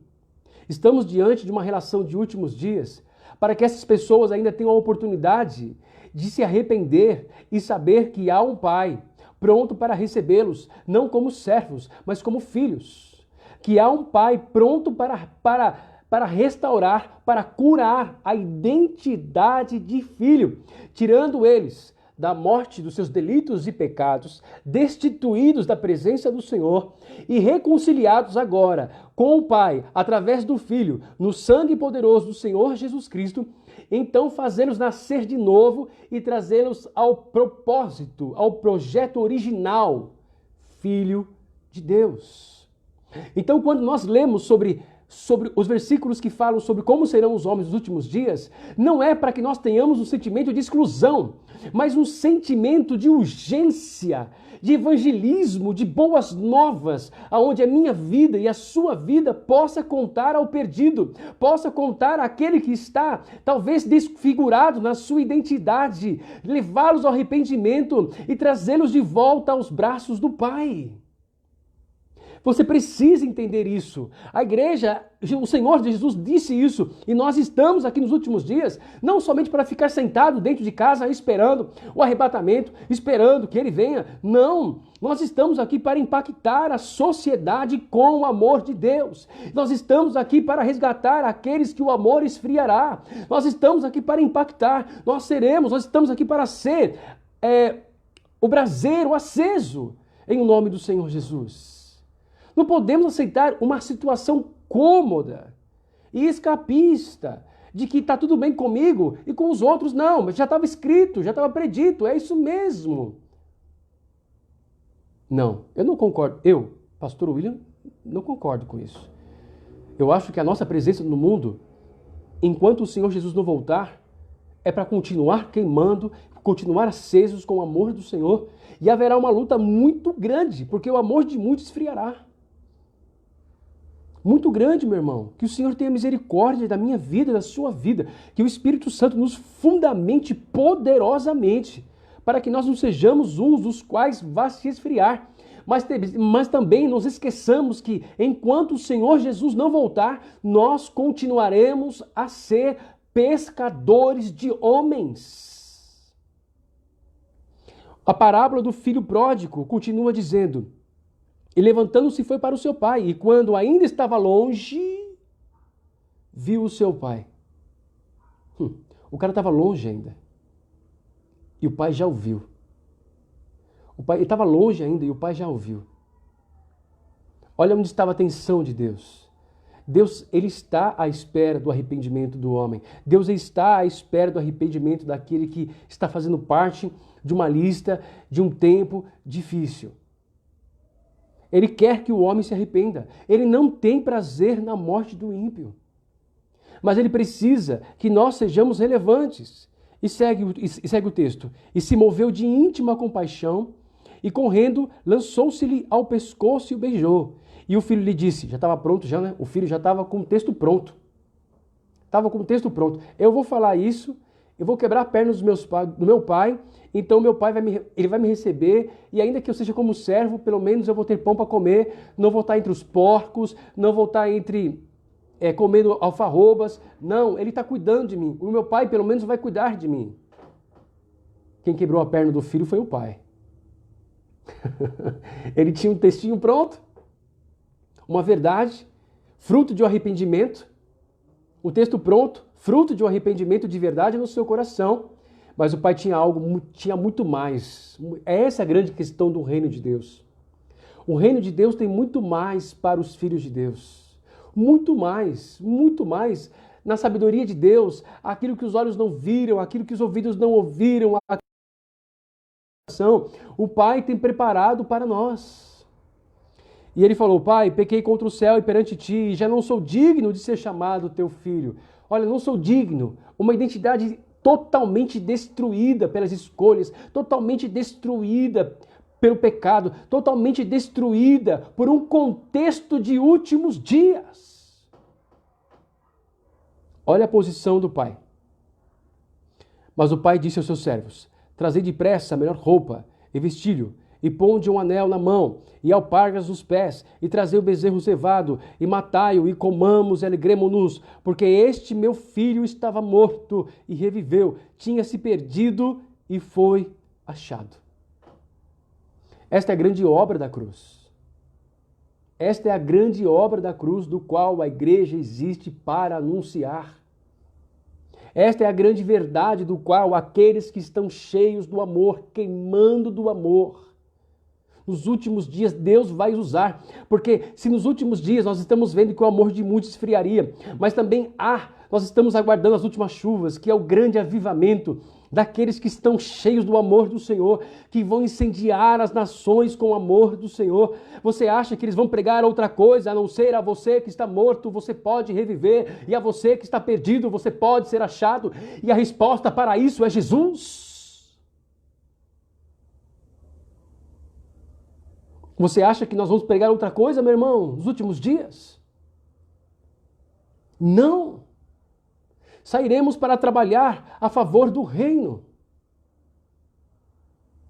estamos diante de uma relação de últimos dias, para que essas pessoas ainda tenham a oportunidade de se arrepender e saber que há um Pai pronto para recebê-los, não como servos, mas como filhos. Que há um Pai pronto para restaurar, para curar a identidade de filho, tirando eles da morte dos seus delitos e pecados, destituídos da presença do Senhor e reconciliados agora com o Pai, através do Filho, no sangue poderoso do Senhor Jesus Cristo, então fazê-los nascer de novo e trazê-los ao propósito, ao projeto original, Filho de Deus. Então, quando nós lemos sobre os versículos que falam sobre como serão os homens nos últimos dias, não é para que nós tenhamos um sentimento de exclusão, mas um sentimento de urgência, de evangelismo, de boas novas, aonde a minha vida e a sua vida possa contar ao perdido, possa contar àquele que está talvez desfigurado na sua identidade, levá-los ao arrependimento e trazê-los de volta aos braços do Pai. Você precisa entender isso. A igreja, o Senhor Jesus disse isso, e nós estamos aqui nos últimos dias, não somente para ficar sentado dentro de casa esperando o arrebatamento, esperando que Ele venha. Não, nós estamos aqui para impactar a sociedade com o amor de Deus. Nós estamos aqui para resgatar aqueles que o amor esfriará. Nós estamos aqui para impactar, nós estamos aqui para ser o braseiro aceso em nome do Senhor Jesus. Não podemos aceitar uma situação cômoda e escapista de que está tudo bem comigo e com os outros não, mas já estava escrito, já estava predito, é isso mesmo. Não, eu não concordo. Eu, pastor William, não concordo com isso. Eu acho que a nossa presença no mundo, enquanto o Senhor Jesus não voltar, é para continuar queimando, continuar acesos com o amor do Senhor, e haverá uma luta muito grande, porque o amor de muitos esfriará. Muito grande, meu irmão. Que o Senhor tenha misericórdia da minha vida, da sua vida. Que o Espírito Santo nos fundamente poderosamente, para que nós não sejamos uns dos quais vá se esfriar. Mas também nos esqueçamos que enquanto o Senhor Jesus não voltar, nós continuaremos a ser pescadores de homens. A parábola do filho pródigo continua dizendo: e levantando-se foi para o seu pai, e quando ainda estava longe, viu o seu pai. O cara estava longe ainda. E o pai já o viu. Ele estava longe ainda e o pai já o viu. Olha onde estava a atenção de Deus. Deus, ele está à espera do arrependimento do homem. Deus está à espera do arrependimento daquele que está fazendo parte de uma lista, de um tempo difícil. Ele quer que o homem se arrependa. Ele não tem prazer na morte do ímpio. Mas ele precisa que nós sejamos relevantes. E segue o texto. E se moveu de íntima compaixão, e correndo, lançou-se-lhe ao pescoço e o beijou. E o filho lhe disse, já estava pronto, já, né? O filho já estava com o texto pronto. Estava com o texto pronto. Eu vou falar isso, eu vou quebrar a perna do meu pai, então meu pai vai me receber, e ainda que eu seja como servo, pelo menos eu vou ter pão para comer, não vou estar entre os porcos, não vou estar comendo alfarrobas. Não, ele está cuidando de mim. O meu pai pelo menos vai cuidar de mim. Quem quebrou a perna do filho foi o pai. Ele tinha um textinho pronto, uma verdade, fruto de um arrependimento, o texto pronto, fruto de um arrependimento de verdade no seu coração, mas o pai tinha muito mais. Essa é a grande questão do reino de Deus. O reino de Deus tem muito mais para os filhos de Deus. Muito mais, na sabedoria de Deus, aquilo que os olhos não viram, aquilo que os ouvidos não ouviram, o Pai tem preparado para nós. E ele falou: Pai, pequei contra o céu e perante ti, e já não sou digno de ser chamado teu filho. Olha, não sou digno. Uma identidade totalmente destruída pelas escolhas, totalmente destruída pelo pecado, totalmente destruída por um contexto de últimos dias. Olha a posição do pai. Mas o pai disse aos seus servos: trazei depressa a melhor roupa e vestilho, e ponde um anel na mão, e alpargas nos pés, e trazei o bezerro cevado, e matai-o, e comamos e alegremo-nos, porque este meu filho estava morto e reviveu, tinha se perdido e foi achado. Esta é a grande obra da cruz. Esta é a grande obra da cruz, do qual a igreja existe para anunciar. Esta é a grande verdade do qual aqueles que estão cheios do amor, queimando do amor, nos últimos dias Deus vai usar. Porque se nos últimos dias nós estamos vendo que o amor de muitos esfriaria, mas também nós estamos aguardando as últimas chuvas, que é o grande avivamento daqueles que estão cheios do amor do Senhor, que vão incendiar as nações com o amor do Senhor. Você acha que eles vão pregar outra coisa, a não ser a você que está morto, você pode reviver, e a você que está perdido, você pode ser achado? E a resposta para isso é Jesus. Você acha que nós vamos pregar outra coisa, meu irmão, nos últimos dias? Não. Sairemos para trabalhar a favor do reino.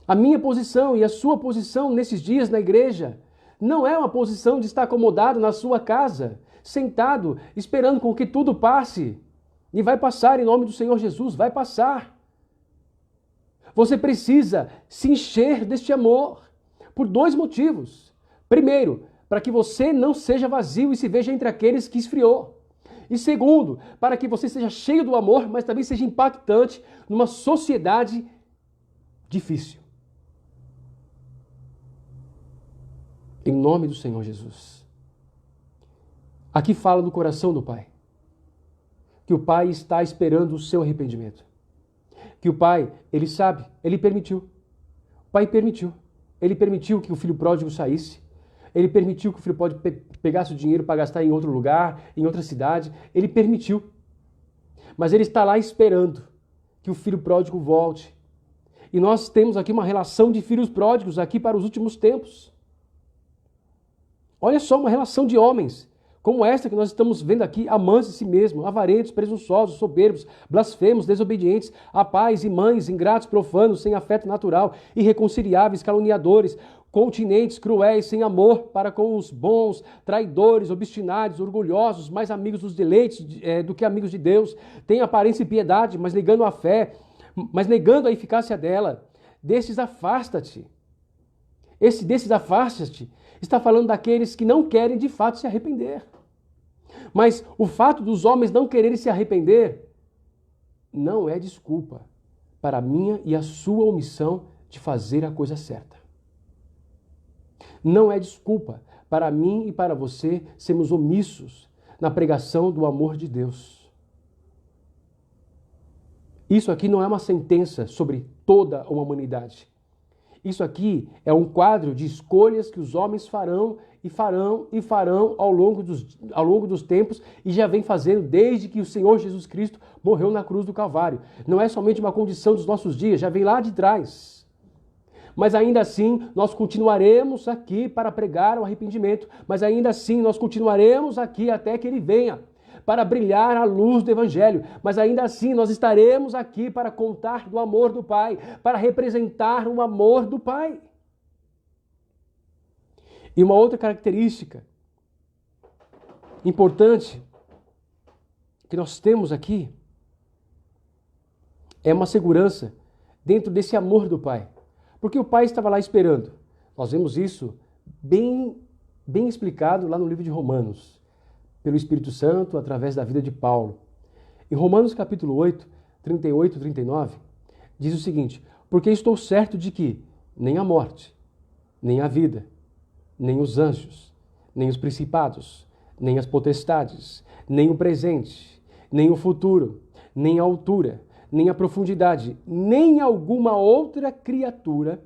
A minha posição e a sua posição nesses dias na igreja não é uma posição de estar acomodado na sua casa, sentado, esperando com que tudo passe. E vai passar em nome do Senhor Jesus, vai passar. Você precisa se encher deste amor por dois motivos. Primeiro, para que você não seja vazio e se veja entre aqueles que esfriou. E segundo, para que você seja cheio do amor, mas também seja impactante numa sociedade difícil. Em nome do Senhor Jesus. Aqui fala do coração do Pai. Que o Pai está esperando o seu arrependimento. Que o Pai, Ele sabe, Ele permitiu. O Pai permitiu. Ele permitiu que o filho pródigo saísse. Ele permitiu que o filho pródigo pegasse o dinheiro para gastar em outro lugar, em outra cidade. Ele permitiu. Mas Ele está lá esperando que o filho pródigo volte. E nós temos aqui uma relação de filhos pródigos aqui para os últimos tempos. Olha só, uma relação de homens como esta que nós estamos vendo aqui, amantes de si mesmo, avarentos, presunçosos, soberbos, blasfemos, desobedientes, a pais e mães, ingratos, profanos, sem afeto natural, irreconciliáveis, caluniadores, continentes, cruéis, sem amor para com os bons, traidores, obstinados, orgulhosos, mais amigos dos deleites do que amigos de Deus, têm aparência e piedade, mas negando a fé, mas negando a eficácia dela. Desses afasta-te. Desses afasta-te está falando daqueles que não querem de fato se arrepender. Mas o fato dos homens não quererem se arrepender não é desculpa para a minha e a sua omissão de fazer a coisa certa. Não é desculpa para mim e para você sermos omissos na pregação do amor de Deus. Isso aqui não é uma sentença sobre toda uma humanidade. Isso aqui é um quadro de escolhas que os homens farão e farão e farão ao longo dos tempos e já vem fazendo desde que o Senhor Jesus Cristo morreu na cruz do Calvário. Não é somente uma condição dos nossos dias, já vem lá de trás. Mas ainda assim, nós continuaremos aqui para pregar o arrependimento, mas ainda assim nós continuaremos aqui até que Ele venha, para brilhar a luz do Evangelho. Mas ainda assim nós estaremos aqui para contar do amor do Pai, para representar o amor do Pai. E uma outra característica importante que nós temos aqui é uma segurança dentro desse amor do Pai. Porque o Pai estava lá esperando. Nós vemos isso bem explicado lá no livro de Romanos, pelo Espírito Santo, através da vida de Paulo. Em Romanos capítulo 8, 38 e 39, diz o seguinte: porque estou certo de que nem a morte, nem a vida, nem os anjos, nem os principados, nem as potestades, nem o presente, nem o futuro, nem a altura, nem a profundidade, nem alguma outra criatura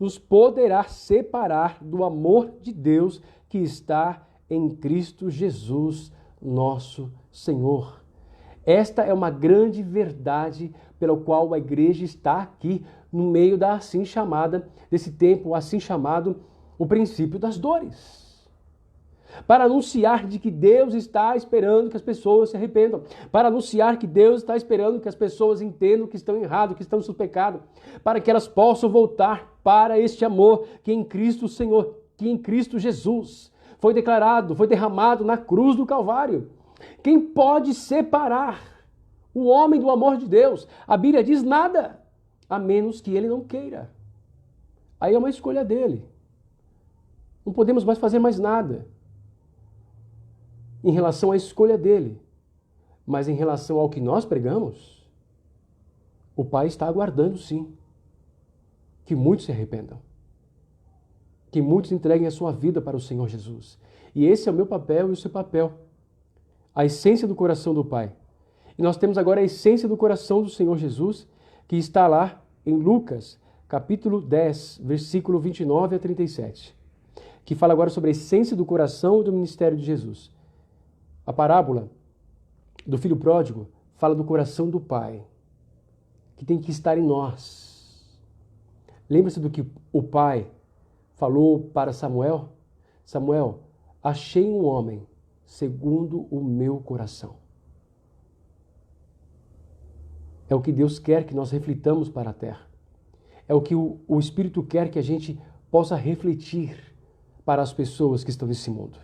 nos poderá separar do amor de Deus que está em Cristo Jesus, nosso Senhor. Esta é uma grande verdade pela qual a igreja está aqui no meio da assim chamada, desse tempo assim chamado, o princípio das dores. para anunciar de que Deus está esperando que as pessoas se arrependam, para anunciar que Deus está esperando que as pessoas entendam que estão erradas, que estão no seu pecado, para que elas possam voltar para este amor que em Cristo Senhor, que em Cristo Jesus foi declarado, foi derramado na cruz do Calvário. Quem pode separar o homem do amor de Deus? A Bíblia diz nada, a menos que ele não queira. Aí é uma escolha dele. Não podemos mais fazer mais nada em relação à escolha dele. Mas em relação ao que nós pregamos, o Pai está aguardando sim que muitos se arrependam, que muitos entreguem a sua vida para o Senhor Jesus. E esse é o meu papel e o seu papel. A essência do coração do Pai. E nós temos agora a essência do coração do Senhor Jesus, que está lá em Lucas, capítulo 10, versículo 29 a 37, que fala agora sobre a essência do coração e do ministério de Jesus. A parábola do filho pródigo fala do coração do Pai, que tem que estar em nós. Lembra-se do que o Pai falou para Samuel? Samuel, achei um homem segundo o meu coração. É o que Deus quer que nós reflitamos para a terra. É o que o Espírito quer que a gente possa refletir para as pessoas que estão nesse mundo.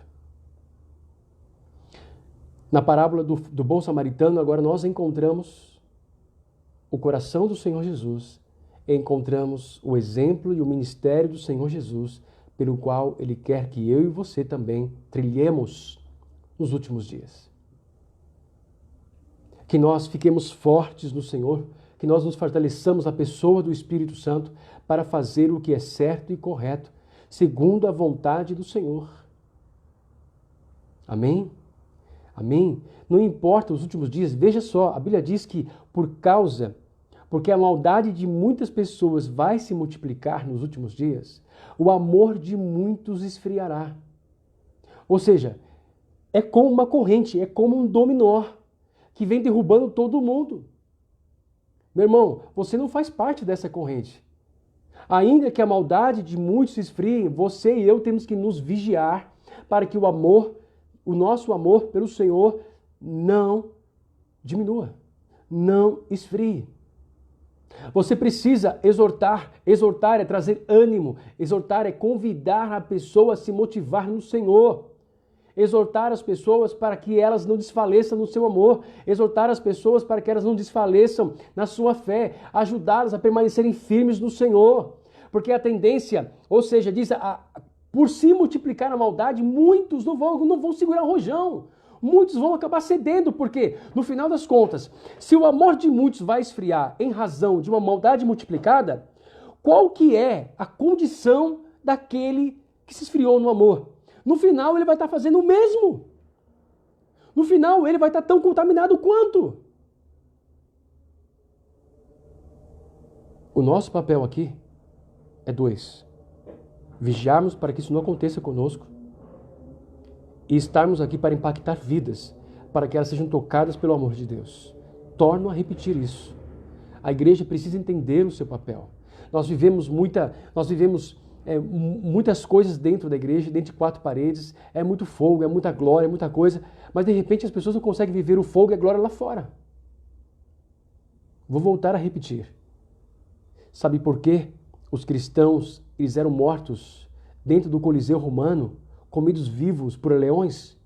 Na parábola do bom samaritano, agora nós encontramos o coração do Senhor Jesus, encontramos o exemplo e o ministério do Senhor Jesus, pelo qual Ele quer que eu e você também trilhemos nos últimos dias. Que nós fiquemos fortes no Senhor, que nós nos fortaleçamos na pessoa do Espírito Santo para fazer o que é certo e correto, segundo a vontade do Senhor. Amém? Amém? Não importa os últimos dias, veja só, a Bíblia diz que porque a maldade de muitas pessoas vai se multiplicar nos últimos dias, o amor de muitos esfriará. Ou seja, é como uma corrente, é como um dominó que vem derrubando todo mundo. Meu irmão, você não faz parte dessa corrente. Ainda que a maldade de muitos se esfrie, você e eu temos que nos vigiar para que o nosso amor pelo Senhor não diminua, não esfrie. Você precisa exortar. Exortar é trazer ânimo. Exortar é convidar a pessoa a se motivar no Senhor. Exortar as pessoas para que elas não desfaleçam no seu amor. Exortar as pessoas para que elas não desfaleçam na sua fé. Ajudá-las a permanecerem firmes no Senhor. Porque a tendência, ou seja, por se multiplicar a maldade, muitos não vão segurar o rojão. Muitos vão acabar cedendo, porque, no final das contas, se o amor de muitos vai esfriar em razão de uma maldade multiplicada, qual que é a condição daquele que se esfriou no amor? No final, ele vai estar fazendo o mesmo. No final, ele vai estar tão contaminado quanto. O nosso papel aqui é 2. Vigiarmos para que isso não aconteça conosco e estarmos aqui para impactar vidas, para que elas sejam tocadas pelo amor de Deus. Torno a repetir isso. A igreja precisa entender o seu papel. Nós vivemos muitas coisas dentro da igreja, dentro de 4 paredes, é muito fogo, é muita glória, é muita coisa, mas de repente as pessoas não conseguem viver o fogo e a glória lá fora. Vou voltar a repetir. Sabe por quê? Os cristãos, eles eram mortos dentro do Coliseu Romano, comidos vivos por leões,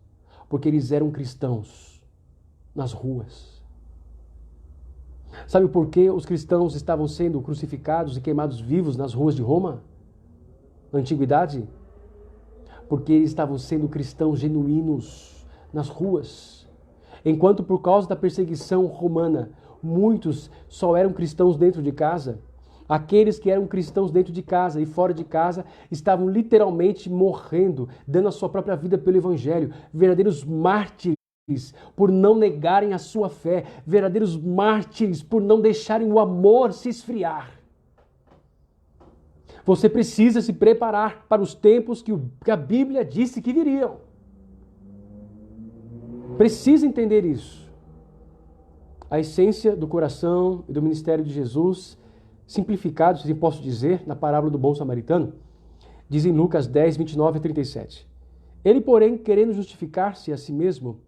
porque eles eram cristãos nas ruas. Sabe por que os cristãos estavam sendo crucificados e queimados vivos nas ruas de Roma, na antiguidade? Porque eles estavam sendo cristãos genuínos nas ruas. Enquanto por causa da perseguição romana, muitos só eram cristãos dentro de casa, aqueles que eram cristãos dentro de casa e fora de casa estavam literalmente morrendo, dando a sua própria vida pelo Evangelho. Verdadeiros mártires por não negarem a sua fé. Verdadeiros mártires por não deixarem o amor se esfriar. Você precisa se preparar para os tempos que a Bíblia disse que viriam. Precisa entender isso. A essência do coração e do ministério de Jesus, simplificado, se posso dizer, na parábola do bom samaritano, diz em Lucas 10, 29 a 37. Ele, porém, querendo justificar-se a si mesmo,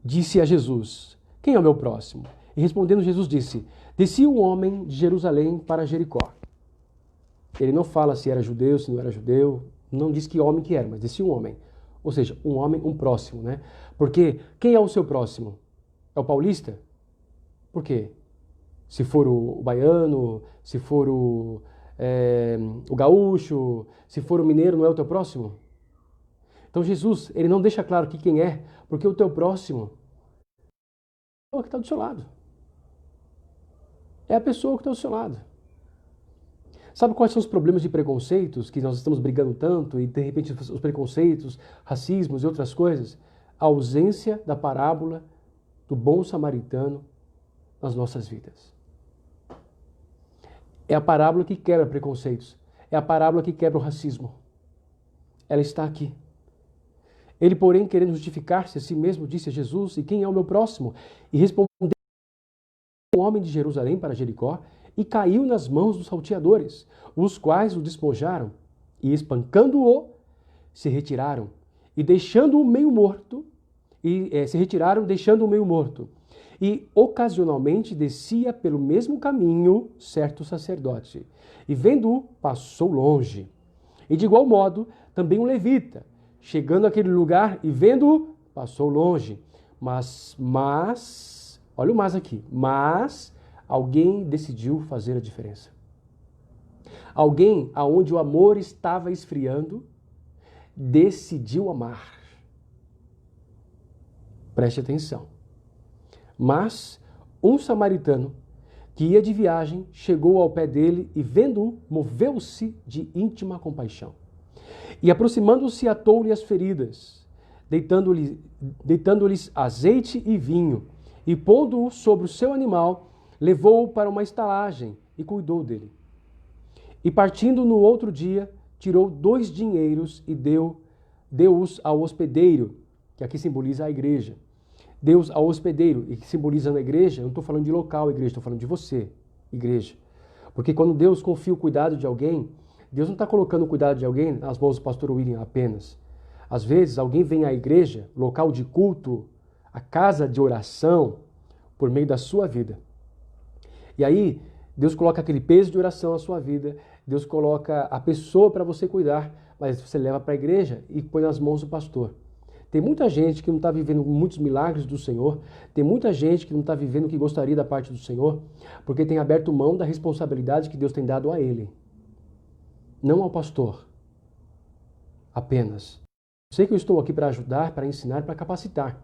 disse a Jesus: quem é o meu próximo? E respondendo, Jesus disse: descia um homem de Jerusalém para Jericó. Ele não fala se era judeu, se não era judeu, não diz que homem que era, mas descia um homem. Ou seja, um homem, um próximo, né? Porque quem é o seu próximo? É o paulista? Por quê? Se for o baiano, se for o gaúcho, se for o mineiro, não é o teu próximo? Então Jesus, ele não deixa claro aqui quem é, porque o teu próximo é o que está do seu lado. É a pessoa que está do seu lado. Sabe quais são os problemas de preconceitos que nós estamos brigando tanto e de repente os preconceitos, racismos e outras coisas? A ausência da parábola do bom samaritano nas nossas vidas. É a parábola que quebra preconceitos. É a parábola que quebra o racismo. Ela está aqui. Ele, porém, querendo justificar-se a si mesmo, disse a Jesus: e quem é o meu próximo? E respondeu um homem de Jerusalém para Jericó, e caiu nas mãos dos salteadores, os quais o despojaram, e espancando-o, se retiraram, e deixando-o meio morto, E ocasionalmente descia pelo mesmo caminho certo sacerdote, e vendo-o, passou longe. E de igual modo, também um levita, chegando àquele lugar e vendo-o, passou longe. Mas, olha o mas aqui, mas alguém decidiu fazer a diferença. Alguém aonde o amor estava esfriando, decidiu amar. Preste atenção. Mas um samaritano que ia de viagem chegou ao pé dele e, vendo-o, moveu-se de íntima compaixão. E aproximando-se, atou-lhe as feridas, deitando-lhes azeite e vinho, e pondo-o sobre o seu animal, levou-o para uma estalagem e cuidou dele. E partindo no outro dia, tirou 2 dinheiros e deu-os ao hospedeiro, que aqui simboliza a igreja. Deus ao hospedeiro, e que simboliza na igreja, eu não estou falando de local, igreja, estou falando de você, igreja. Porque quando Deus confia o cuidado de alguém, Deus não está colocando o cuidado de alguém nas mãos do pastor William apenas. Às vezes alguém vem à igreja, local de culto, a casa de oração, por meio da sua vida. E aí, Deus coloca aquele peso de oração na sua vida, Deus coloca a pessoa para você cuidar, mas você leva para a igreja e põe nas mãos do pastor. Tem muita gente que não está vivendo muitos milagres do Senhor, tem muita gente que não está vivendo o que gostaria da parte do Senhor, porque tem aberto mão da responsabilidade que Deus tem dado a ele. Não ao pastor, apenas. Eu sei que eu estou aqui para ajudar, para ensinar, para capacitar,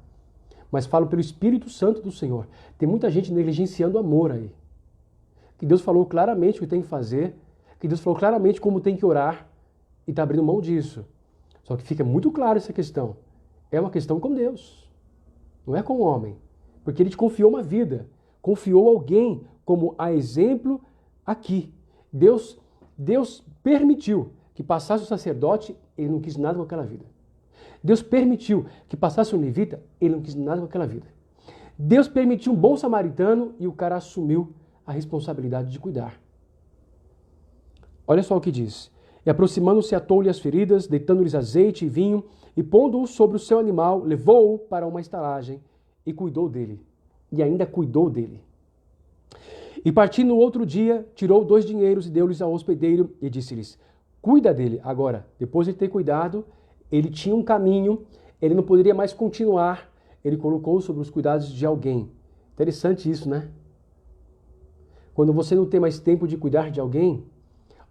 mas falo pelo Espírito Santo do Senhor. Tem muita gente negligenciando o amor aí. Que Deus falou claramente o que tem que fazer, que Deus falou claramente como tem que orar, e está abrindo mão disso. Só que fica muito claro essa questão. É uma questão com Deus, não é com o homem. Porque Ele te confiou uma vida, confiou alguém como a exemplo aqui. Deus permitiu que passasse o sacerdote, ele não quis nada com aquela vida. Deus permitiu que passasse um levita, ele não quis nada com aquela vida. Deus permitiu um bom samaritano e o cara assumiu a responsabilidade de cuidar. Olha só o que diz. E aproximando-se, atou-lhe as feridas, deitando-lhes azeite e vinho, e pondo-o sobre o seu animal, levou-o para uma estalagem e cuidou dele. E ainda cuidou dele. E partindo no outro dia, tirou 2 dinheiros e deu-lhes ao hospedeiro e disse-lhes: cuida dele. Agora, depois de ter cuidado, ele tinha um caminho, ele não poderia mais continuar, ele colocou sobre os cuidados de alguém. Interessante isso, né? Quando você não tem mais tempo de cuidar de alguém,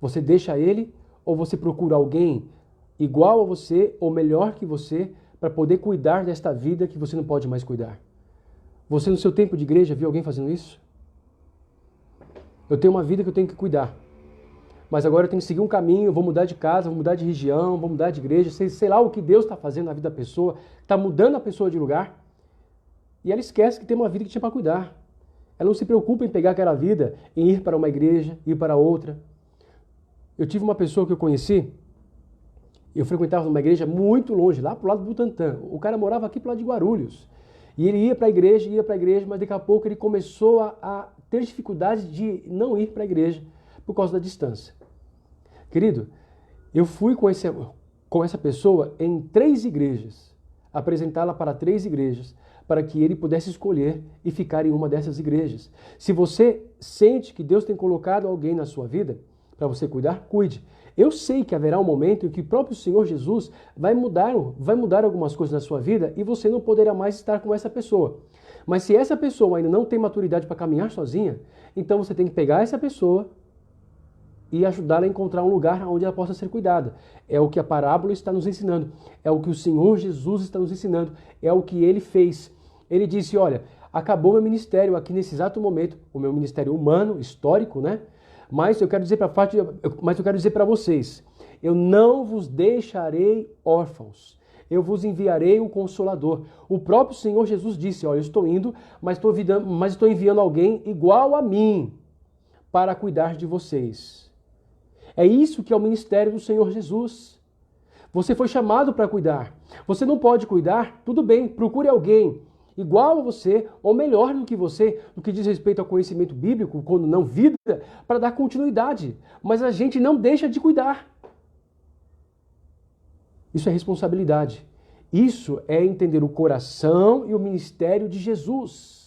você deixa ele ou você procura alguém igual a você ou melhor que você para poder cuidar desta vida que você não pode mais cuidar? Você no seu tempo de igreja viu alguém fazendo isso? Eu tenho uma vida que eu tenho que cuidar, mas agora eu tenho que seguir um caminho, vou mudar de casa, vou mudar de região, vou mudar de igreja, sei lá o que Deus está fazendo na vida da pessoa, está mudando a pessoa de lugar, e ela esquece que tem uma vida que tinha para cuidar. Ela não se preocupa em pegar aquela vida, em ir para uma igreja, ir para outra. Eu tive uma pessoa que eu conheci, eu frequentava uma igreja muito longe, lá pro lado do Butantã. O cara morava aqui pro lado de Guarulhos. E ele ia para a igreja, mas daqui a pouco ele começou a ter dificuldade de não ir para a igreja por causa da distância. Querido, eu fui com com essa pessoa em 3 igrejas, apresentá-la para 3 igrejas, para que ele pudesse escolher e ficar em uma dessas igrejas. Se você sente que Deus tem colocado alguém na sua vida para você cuidar, cuide. Eu sei que haverá um momento em que o próprio Senhor Jesus vai mudar algumas coisas na sua vida e você não poderá mais estar com essa pessoa. Mas se essa pessoa ainda não tem maturidade para caminhar sozinha, então você tem que pegar essa pessoa e ajudá-la a encontrar um lugar onde ela possa ser cuidada. É o que a parábola está nos ensinando. É o que o Senhor Jesus está nos ensinando. É o que ele fez. Ele disse, olha, acabou meu ministério aqui nesse exato momento, o meu ministério humano, histórico, né? Mas eu quero dizer para vocês, eu não vos deixarei órfãos. Eu vos enviarei o Consolador. O próprio Senhor Jesus disse, olha, eu estou indo, mas estou enviando alguém igual a mim para cuidar de vocês. É isso que é o ministério do Senhor Jesus. Você foi chamado para cuidar. Você não pode cuidar? Tudo bem, procure alguém igual a você ou melhor do que você, no que diz respeito ao conhecimento bíblico, quando não vida, para dar continuidade. Mas a gente não deixa de cuidar. Isso é responsabilidade. Isso é entender o coração e o ministério de Jesus.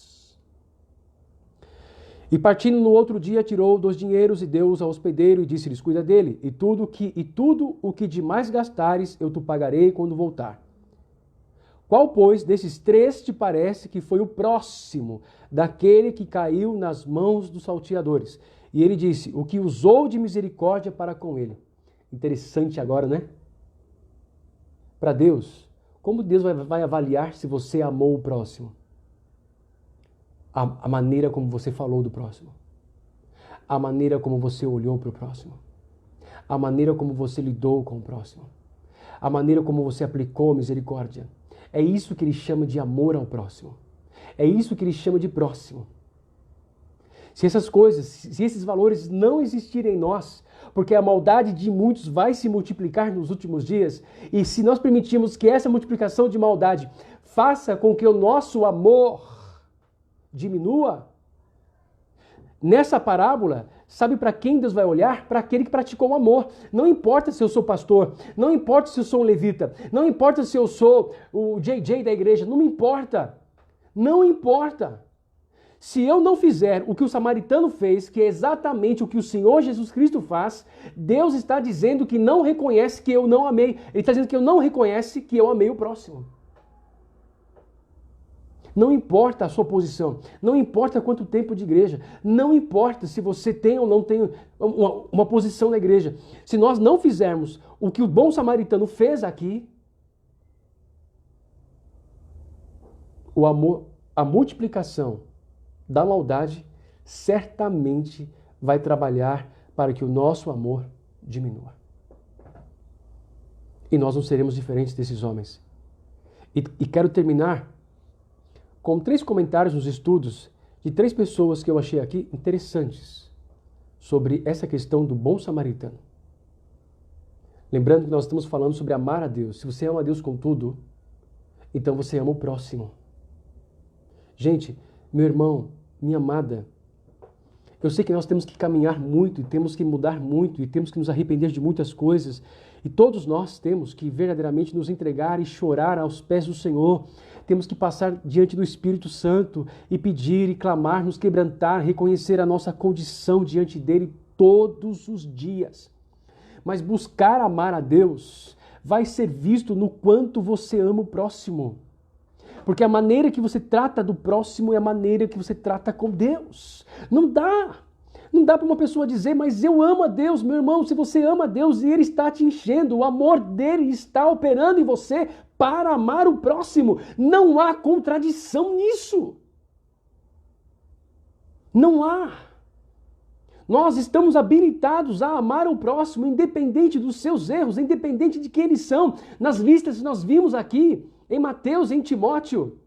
E partindo no outro dia, tirou 2 dinheiros e deu-os ao hospedeiro e disse-lhes, cuida dele, e tudo o que de mais gastares eu te pagarei quando voltar. Qual, pois, desses 3 te parece que foi o próximo daquele que caiu nas mãos dos salteadores? E ele disse, o que usou de misericórdia para com ele. Interessante agora, né? Para Deus, como Deus vai avaliar se você amou o próximo? A maneira como você falou do próximo. A maneira como você olhou para o próximo. A maneira como você lidou com o próximo. A maneira como você aplicou a misericórdia. É isso que ele chama de amor ao próximo. É isso que ele chama de próximo. Se essas coisas, se esses valores não existirem em nós, porque a maldade de muitos vai se multiplicar nos últimos dias, e se nós permitirmos que essa multiplicação de maldade faça com que o nosso amor diminua, nessa parábola, sabe para quem Deus vai olhar? Para aquele que praticou o amor. Não importa se eu sou pastor, não importa se eu sou um levita, não importa se eu sou o JJ da igreja, não me importa. Não importa. Se eu não fizer o que o samaritano fez, que é exatamente o que o Senhor Jesus Cristo faz, Deus está dizendo que não reconhece que eu não amei. Ele está dizendo que eu não reconhece que eu amei o próximo. Não importa a sua posição, não importa quanto tempo de igreja, não importa se você tem ou não tem uma posição na igreja. Se nós não fizermos o que o bom samaritano fez aqui, o amor, a multiplicação da maldade certamente vai trabalhar para que o nosso amor diminua. E nós não seremos diferentes desses homens. E quero terminar com 3 comentários nos estudos de 3 pessoas que eu achei aqui interessantes sobre essa questão do bom samaritano. Lembrando que nós estamos falando sobre amar a Deus. Se você ama a Deus com tudo, então você ama o próximo. Gente, meu irmão, minha amada, eu sei que nós temos que caminhar muito, e temos que mudar muito, e temos que nos arrepender de muitas coisas, e todos nós temos que verdadeiramente nos entregar e chorar aos pés do Senhor. Temos que passar diante do Espírito Santo e pedir e clamar, nos quebrantar, reconhecer a nossa condição diante dele todos os dias. Mas buscar amar a Deus vai ser visto no quanto você ama o próximo. Porque a maneira que você trata do próximo é a maneira que você trata com Deus. Não dá para uma pessoa dizer, mas eu amo a Deus. Meu irmão, se você ama a Deus e Ele está te enchendo, o amor dele está operando em você para amar o próximo. Não há contradição nisso. Não há. Nós estamos habilitados a amar o próximo, independente dos seus erros, independente de quem eles são. Nas listas que nós vimos aqui, em Mateus e em Timóteo,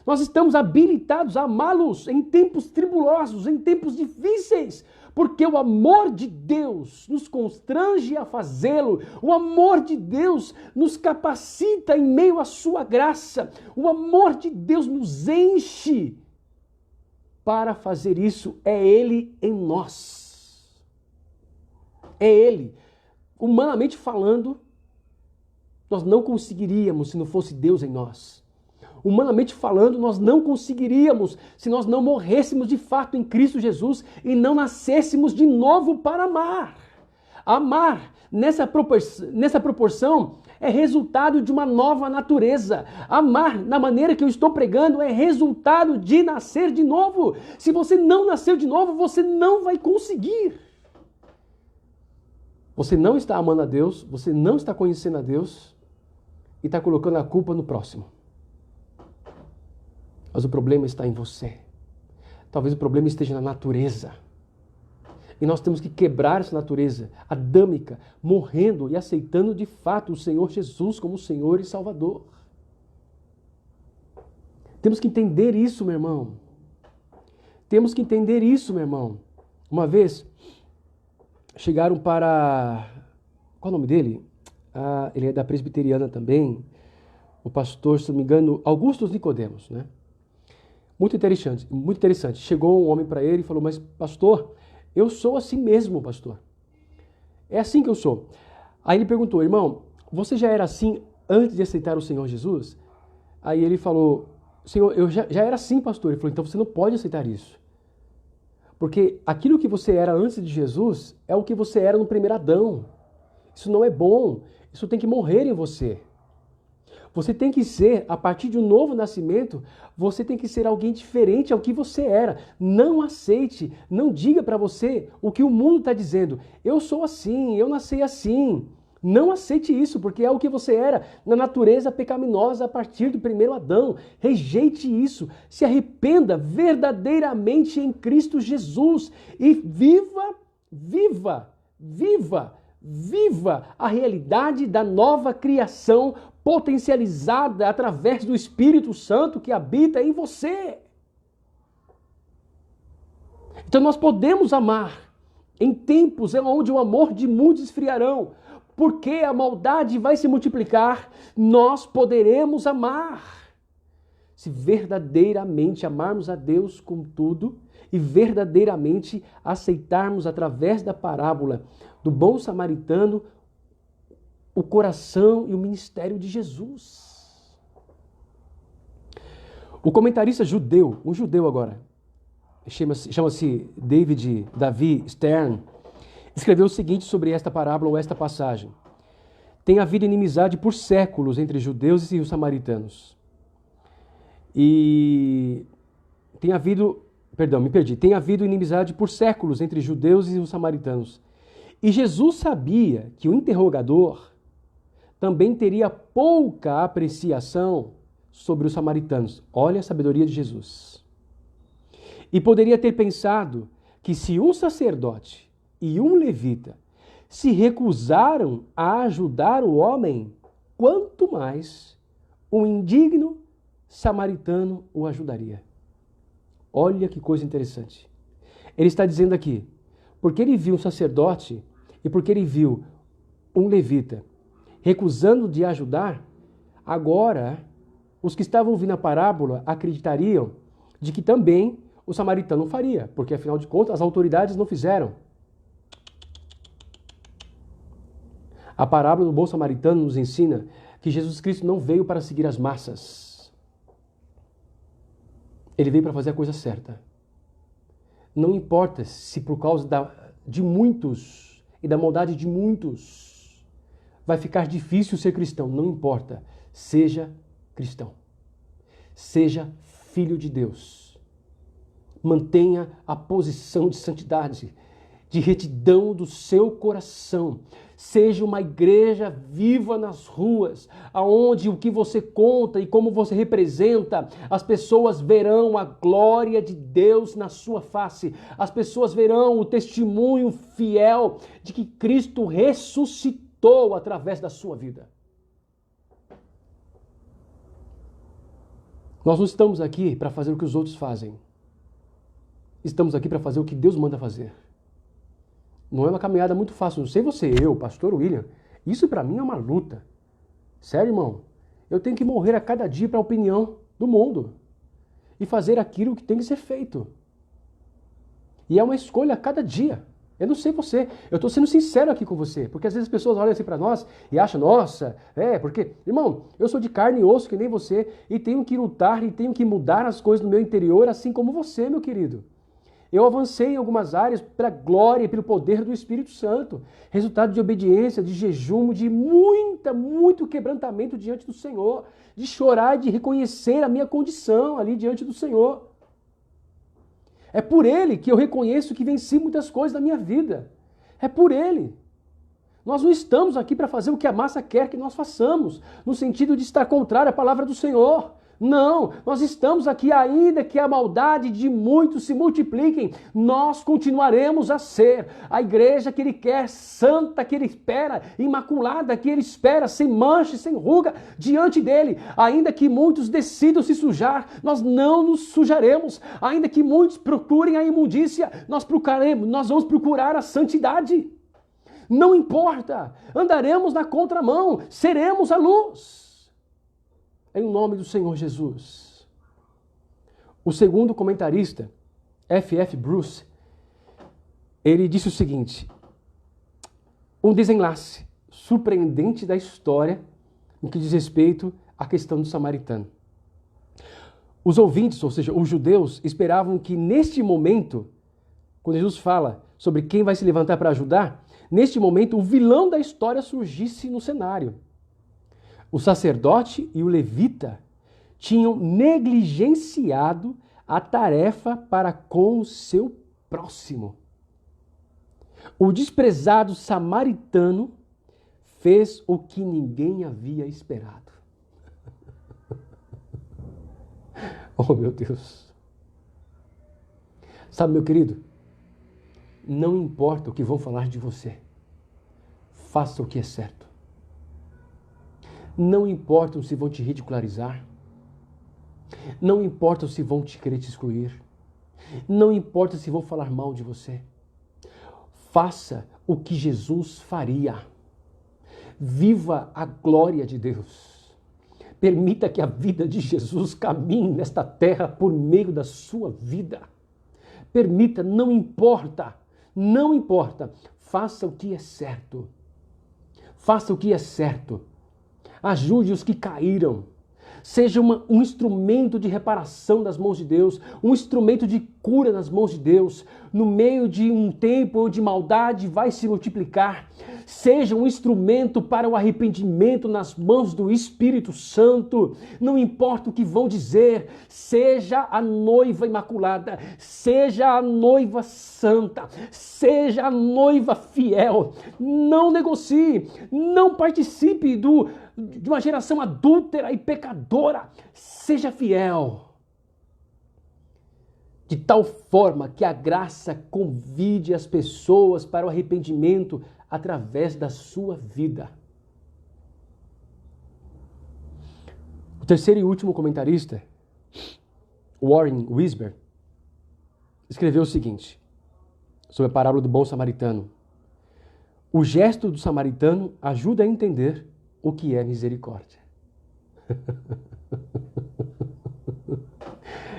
nós estamos habilitados a amá-los em tempos tribulosos, em tempos difíceis, porque o amor de Deus nos constrange a fazê-lo, o amor de Deus nos capacita em meio à sua graça, o amor de Deus nos enche para fazer isso, é Ele em nós. É Ele. Humanamente falando, Nós não conseguiríamos se não fosse Deus em nós. Humanamente falando, nós não conseguiríamos se nós não morrêssemos de fato em Cristo Jesus e não nascêssemos de novo para amar. Amar nessa proporção é resultado de uma nova natureza. Amar na maneira que eu estou pregando é resultado de nascer de novo. Se você não nasceu de novo, você não vai conseguir. Você não está amando a Deus, você não está conhecendo a Deus e está colocando a culpa no próximo. Mas o problema está em você. Talvez o problema esteja na natureza. E nós temos que quebrar essa natureza adâmica, morrendo e aceitando de fato o Senhor Jesus como Senhor e Salvador. Temos que entender isso, meu irmão. Temos que entender isso, meu irmão. Uma vez, chegaram para... Qual é o nome dele? Ele é da presbiteriana também. O pastor, se não me engano, Augusto Nicodemos, né? Muito interessante, muito interessante. Chegou um homem para ele e falou, mas pastor, eu sou assim mesmo, pastor. É assim que eu sou. Aí ele perguntou, irmão, você já era assim antes de aceitar o Senhor Jesus? Aí ele falou, Senhor, eu já era assim, pastor. Ele falou, então você não pode aceitar isso. Porque aquilo que você era antes de Jesus é o que você era no primeiro Adão. Isso não é bom. Isso tem que morrer em você. Você tem que ser, a partir de um novo nascimento, você tem que ser alguém diferente ao que você era. Não aceite, não diga para você o que o mundo está dizendo. Eu sou assim, eu nasci assim. Não aceite isso, porque é o que você era na natureza pecaminosa a partir do primeiro Adão. Rejeite isso, se arrependa verdadeiramente em Cristo Jesus e viva a realidade da nova criação potencializada através do Espírito Santo que habita em você. Então nós podemos amar em tempos onde o amor de muitos esfriarão, porque a maldade vai se multiplicar, nós poderemos amar. Se verdadeiramente amarmos a Deus com tudo e verdadeiramente aceitarmos através da parábola do bom samaritano o coração e o ministério de Jesus. O comentarista judeu, um judeu agora, chama-se Davi Stern, escreveu o seguinte sobre esta parábola ou esta passagem. Tem havido inimizade por séculos entre judeus e os samaritanos. Tem havido inimizade por séculos entre judeus e os samaritanos. E Jesus sabia que o interrogador também teria pouca apreciação sobre os samaritanos. Olha a sabedoria de Jesus. E poderia ter pensado que se um sacerdote e um levita se recusaram a ajudar o homem, quanto mais um indigno samaritano o ajudaria. Olha que coisa interessante. Ele está dizendo aqui, porque ele viu um sacerdote e porque ele viu um levita recusando de ajudar, agora os que estavam ouvindo a parábola acreditariam de que também o samaritano faria, porque afinal de contas as autoridades não fizeram. A parábola do bom samaritano nos ensina que Jesus Cristo não veio para seguir as massas. Ele veio para fazer a coisa certa. Não importa se por causa de muitos e da maldade de muitos vai ficar difícil ser cristão. Não importa. Seja cristão. Seja filho de Deus. Mantenha a posição de santidade, de retidão do seu coração. Seja uma igreja viva nas ruas, aonde o que você conta e como você representa, as pessoas verão a glória de Deus na sua face. As pessoas verão o testemunho fiel de que Cristo ressuscitou através da sua vida. Nós não estamos aqui para fazer o que os outros fazem. Estamos aqui para fazer o que Deus manda fazer. Não é uma caminhada muito fácil. Não sei você, eu, pastor William. Isso para mim é uma luta. Sério, irmão? Eu tenho que morrer a cada dia para a opinião do mundo. E fazer aquilo que tem que ser feito. E é uma escolha a cada dia. Eu não sei você, eu estou sendo sincero aqui com você, porque às vezes as pessoas olham assim para nós e acham, nossa, porque, irmão, eu sou de carne e osso que nem você, e tenho que lutar e tenho que mudar as coisas no meu interior, assim como você, meu querido. Eu avancei em algumas áreas pela glória e pelo poder do Espírito Santo, resultado de obediência, de jejum, de muito quebrantamento diante do Senhor, de chorar e de reconhecer a minha condição ali diante do Senhor. É por Ele que eu reconheço que venci muitas coisas na minha vida. É por Ele. Nós não estamos aqui para fazer o que a massa quer que nós façamos, no sentido de estar contrário à palavra do Senhor. Não, nós estamos aqui ainda que a maldade de muitos se multipliquem, nós continuaremos a ser a igreja que Ele quer, santa que Ele espera, imaculada que Ele espera, sem mancha e sem ruga diante dEle. Ainda que muitos decidam se sujar, nós não nos sujaremos. Ainda que muitos procurem a imundícia, nós vamos procurar a santidade. Não importa, andaremos na contramão, seremos a luz. Em nome do Senhor Jesus. O segundo comentarista, F.F. Bruce, ele disse o seguinte: um desenlace surpreendente da história no que diz respeito à questão do samaritano. Os ouvintes, ou seja, os judeus, esperavam que neste momento, quando Jesus fala sobre quem vai se levantar para ajudar, neste momento o vilão da história surgisse no cenário. O sacerdote e o levita tinham negligenciado a tarefa para com o seu próximo. O desprezado samaritano fez o que ninguém havia esperado. Oh, meu Deus! Sabe, meu querido, não importa o que vão falar de você, faça o que é certo. Não importa se vão te ridicularizar. Não importa se vão te querer te excluir. Não importa se vão falar mal de você. Faça o que Jesus faria. Viva a glória de Deus. Permita que a vida de Jesus caminhe nesta terra por meio da sua vida. Permita, não importa. Faça o que é certo. Faça o que é certo. Ajude os que caíram. Seja um instrumento de reparação das mãos de Deus, um instrumento de cura nas mãos de Deus, no meio de um tempo onde maldade vai se multiplicar. Seja um instrumento para o arrependimento nas mãos do Espírito Santo. Não importa o que vão dizer, seja a noiva imaculada, seja a noiva santa, seja a noiva fiel. Não negocie, não participe de uma geração adúltera e pecadora. Seja fiel. De tal forma que a graça convide as pessoas para o arrependimento através da sua vida. O terceiro e último comentarista, Warren Wiersbe, escreveu o seguinte, sobre a parábola do bom samaritano. O gesto do samaritano ajuda a entender o que é misericórdia.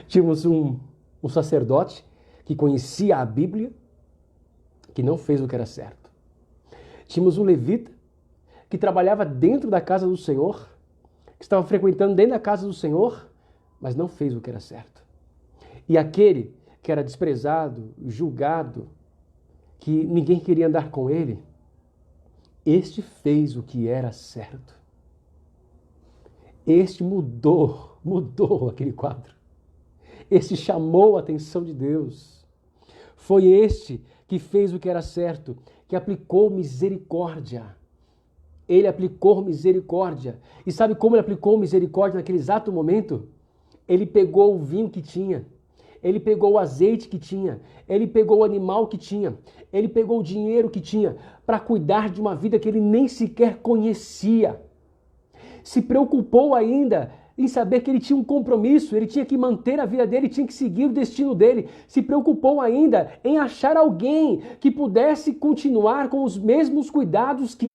Tínhamos um sacerdote que conhecia a Bíblia, que não fez o que era certo. Tínhamos um levita que trabalhava dentro da casa do Senhor, que estava frequentando dentro da casa do Senhor, mas não fez o que era certo. E aquele que era desprezado, julgado, que ninguém queria andar com ele, este fez o que era certo. Este mudou aquele quadro. Este chamou a atenção de Deus. Foi este que fez o que era certo, que aplicou misericórdia. Ele aplicou misericórdia. E sabe como ele aplicou misericórdia naquele exato momento? Ele pegou o vinho que tinha. Ele pegou o azeite que tinha. Ele pegou o animal que tinha. Ele pegou o dinheiro que tinha para cuidar de uma vida que ele nem sequer conhecia. Se preocupou ainda em saber que ele tinha um compromisso, ele tinha que manter a vida dele, tinha que seguir o destino dele. Se preocupou ainda em achar alguém que pudesse continuar com os mesmos cuidados que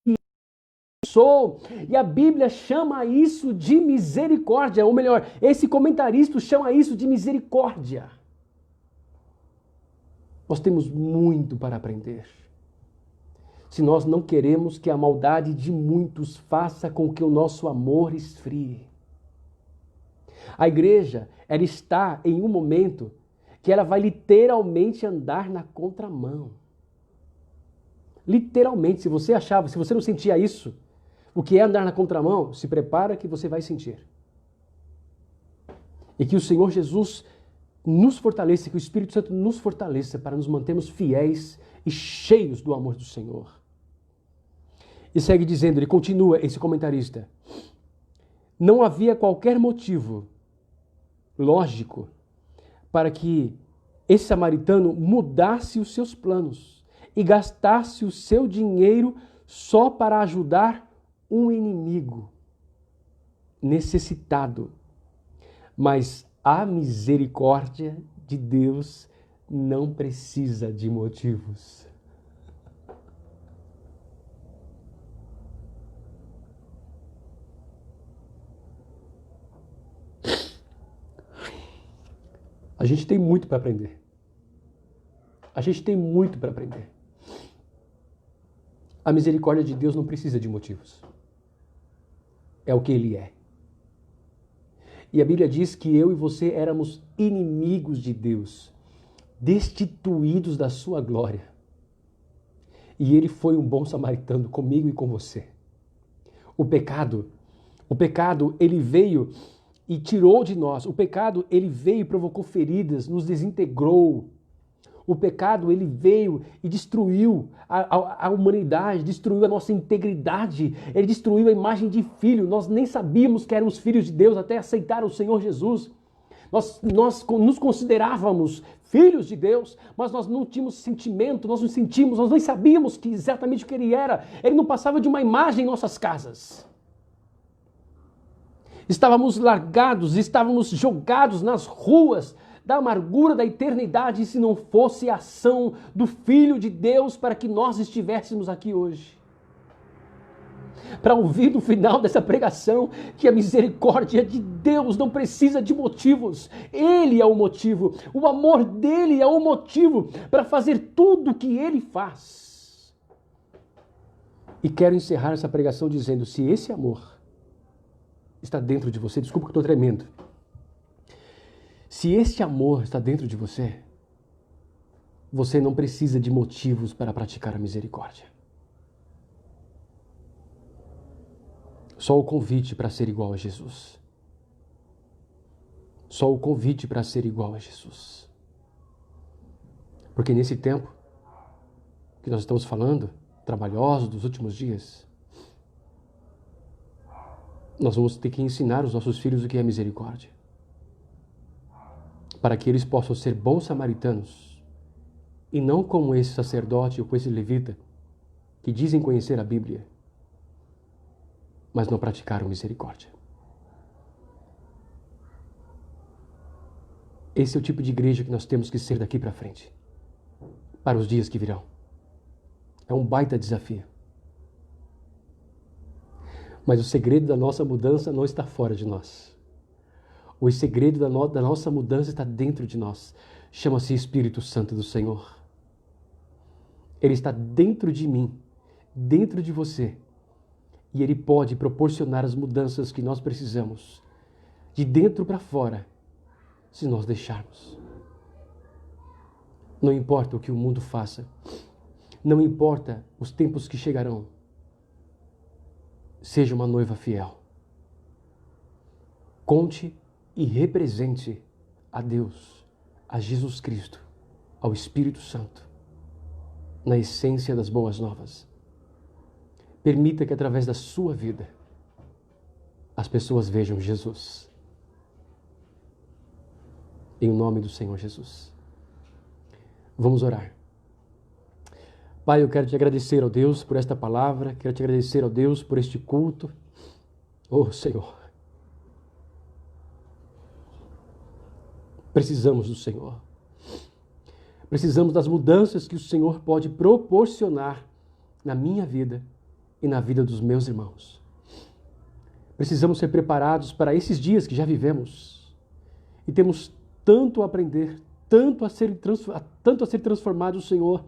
sou. E a Bíblia chama isso de misericórdia, ou melhor, esse comentarista chama isso de misericórdia. Nós temos muito para aprender. Se nós não queremos que a maldade de muitos faça com que o nosso amor esfrie. A igreja, ela está em um momento que ela vai literalmente andar na contramão. Literalmente, se você não sentia isso, o que é andar na contramão, se prepara que você vai sentir. E que o Senhor Jesus nos fortaleça, que o Espírito Santo nos fortaleça para nos mantermos fiéis e cheios do amor do Senhor. E segue dizendo, ele continua, esse comentarista, não havia qualquer motivo lógico para que esse samaritano mudasse os seus planos e gastasse o seu dinheiro só para ajudar um inimigo necessitado. Mas a misericórdia de Deus não precisa de motivos. A gente tem muito para aprender. A gente tem muito para aprender. A misericórdia de Deus não precisa de motivos. É o que Ele é. E a Bíblia diz que eu e você éramos inimigos de Deus, destituídos da sua glória. E Ele foi um bom samaritano comigo e com você. O pecado, ele veio e tirou de nós. O pecado, ele veio e provocou feridas, nos desintegrou. O pecado, ele veio e destruiu a humanidade, destruiu a nossa integridade, ele destruiu a imagem de filho. Nós nem sabíamos que éramos filhos de Deus até aceitar o Senhor Jesus. Nós nos considerávamos filhos de Deus, mas nós não tínhamos sentimento, nós não sentimos, nós nem sabíamos que exatamente o que ele era. Ele não passava de uma imagem em nossas casas. Estávamos largados, estávamos jogados nas ruas da amargura da eternidade se não fosse a ação do Filho de Deus para que nós estivéssemos aqui hoje. Para ouvir no final dessa pregação que a misericórdia de Deus não precisa de motivos. Ele é o motivo, o amor dele é o motivo para fazer tudo o que ele faz. E quero encerrar essa pregação dizendo, se esse amor está dentro de você, desculpa que eu estou tremendo. Se esse amor está dentro de você, você não precisa de motivos para praticar a misericórdia. Só o convite para ser igual a Jesus. Só o convite para ser igual a Jesus. Porque nesse tempo que nós estamos falando, trabalhosos dos últimos dias, nós vamos ter que ensinar os nossos filhos o que é misericórdia. Para que eles possam ser bons samaritanos e não como esse sacerdote ou como esse levita que dizem conhecer a Bíblia, mas não praticaram misericórdia. Esse é o tipo de igreja que nós temos que ser daqui para frente, para os dias que virão. É um baita desafio. Mas o segredo da nossa mudança não está fora de nós. O segredo da nossa mudança está dentro de nós. Chama-se Espírito Santo do Senhor. Ele está dentro de mim, dentro de você. E Ele pode proporcionar as mudanças que nós precisamos, de dentro para fora, se nós deixarmos. Não importa o que o mundo faça, não importa os tempos que chegarão, seja uma noiva fiel. Conte e represente a Deus, a Jesus Cristo, ao Espírito Santo, na essência das boas novas. Permita que através da sua vida as pessoas vejam Jesus. Em nome do Senhor Jesus. Vamos orar. Pai, eu quero te agradecer, ó Deus, por esta palavra. Quero te agradecer, ó Deus, por este culto. Oh, Senhor. Precisamos do Senhor. Precisamos das mudanças que o Senhor pode proporcionar na minha vida e na vida dos meus irmãos. Precisamos ser preparados para esses dias que já vivemos. E temos tanto a aprender, tanto a ser transformado, Senhor.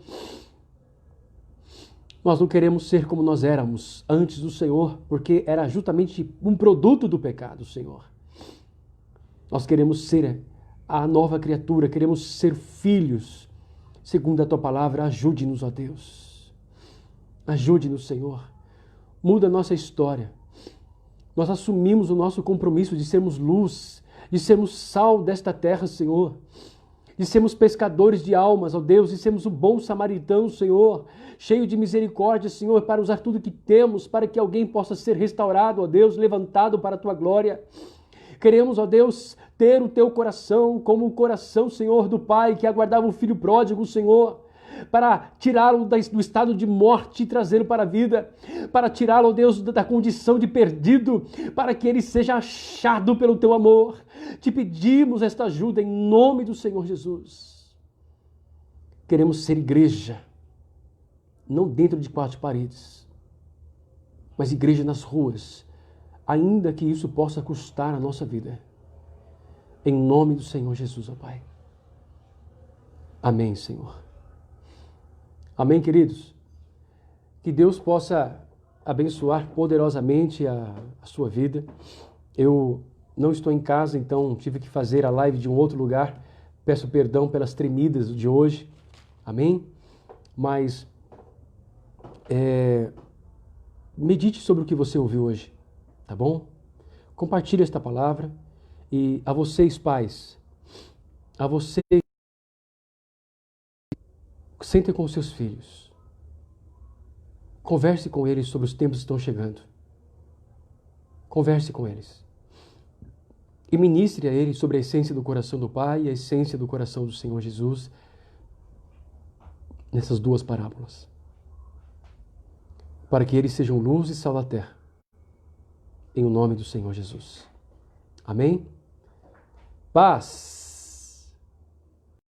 Nós não queremos ser como nós éramos antes do Senhor, porque era justamente um produto do pecado, Senhor. Nós queremos ser a nova criatura, queremos ser filhos, segundo a Tua palavra. Ajude-nos, ó Deus. Ajude-nos, Senhor. Muda a nossa história. Nós assumimos o nosso compromisso de sermos luz, de sermos sal desta terra, Senhor. De sermos pescadores de almas, ó Deus, de sermos o bom samaritano, Senhor, cheio de misericórdia, Senhor, para usar tudo que temos, para que alguém possa ser restaurado, ó Deus, levantado para a Tua glória. Queremos, ó Deus, ter o Teu coração como o coração, Senhor, do Pai que aguardava o filho pródigo, Senhor, para tirá-lo do estado de morte e trazê-lo para a vida, para tirá-lo, ó Deus, da condição de perdido, para que ele seja achado pelo Teu amor. Te pedimos esta ajuda em nome do Senhor Jesus. Queremos ser igreja, não dentro de quatro paredes, mas igreja nas ruas, ainda que isso possa custar a nossa vida. Em nome do Senhor Jesus, ó Pai. Amém, Senhor. Amém, queridos? Que Deus possa abençoar poderosamente a sua vida. Eu não estou em casa, então tive que fazer a live de um outro lugar. Peço perdão pelas tremidas de hoje. Amém? Mas medite sobre o que você ouviu hoje, tá bom? Compartilhe esta palavra. E a vocês, pais, a vocês, sentem com os seus filhos. Converse com eles sobre os tempos que estão chegando. Converse com eles. E ministre a eles sobre a essência do coração do Pai e a essência do coração do Senhor Jesus nessas duas parábolas. Para que eles sejam luz e sal da terra. Em o nome do Senhor Jesus. Amém? Paz.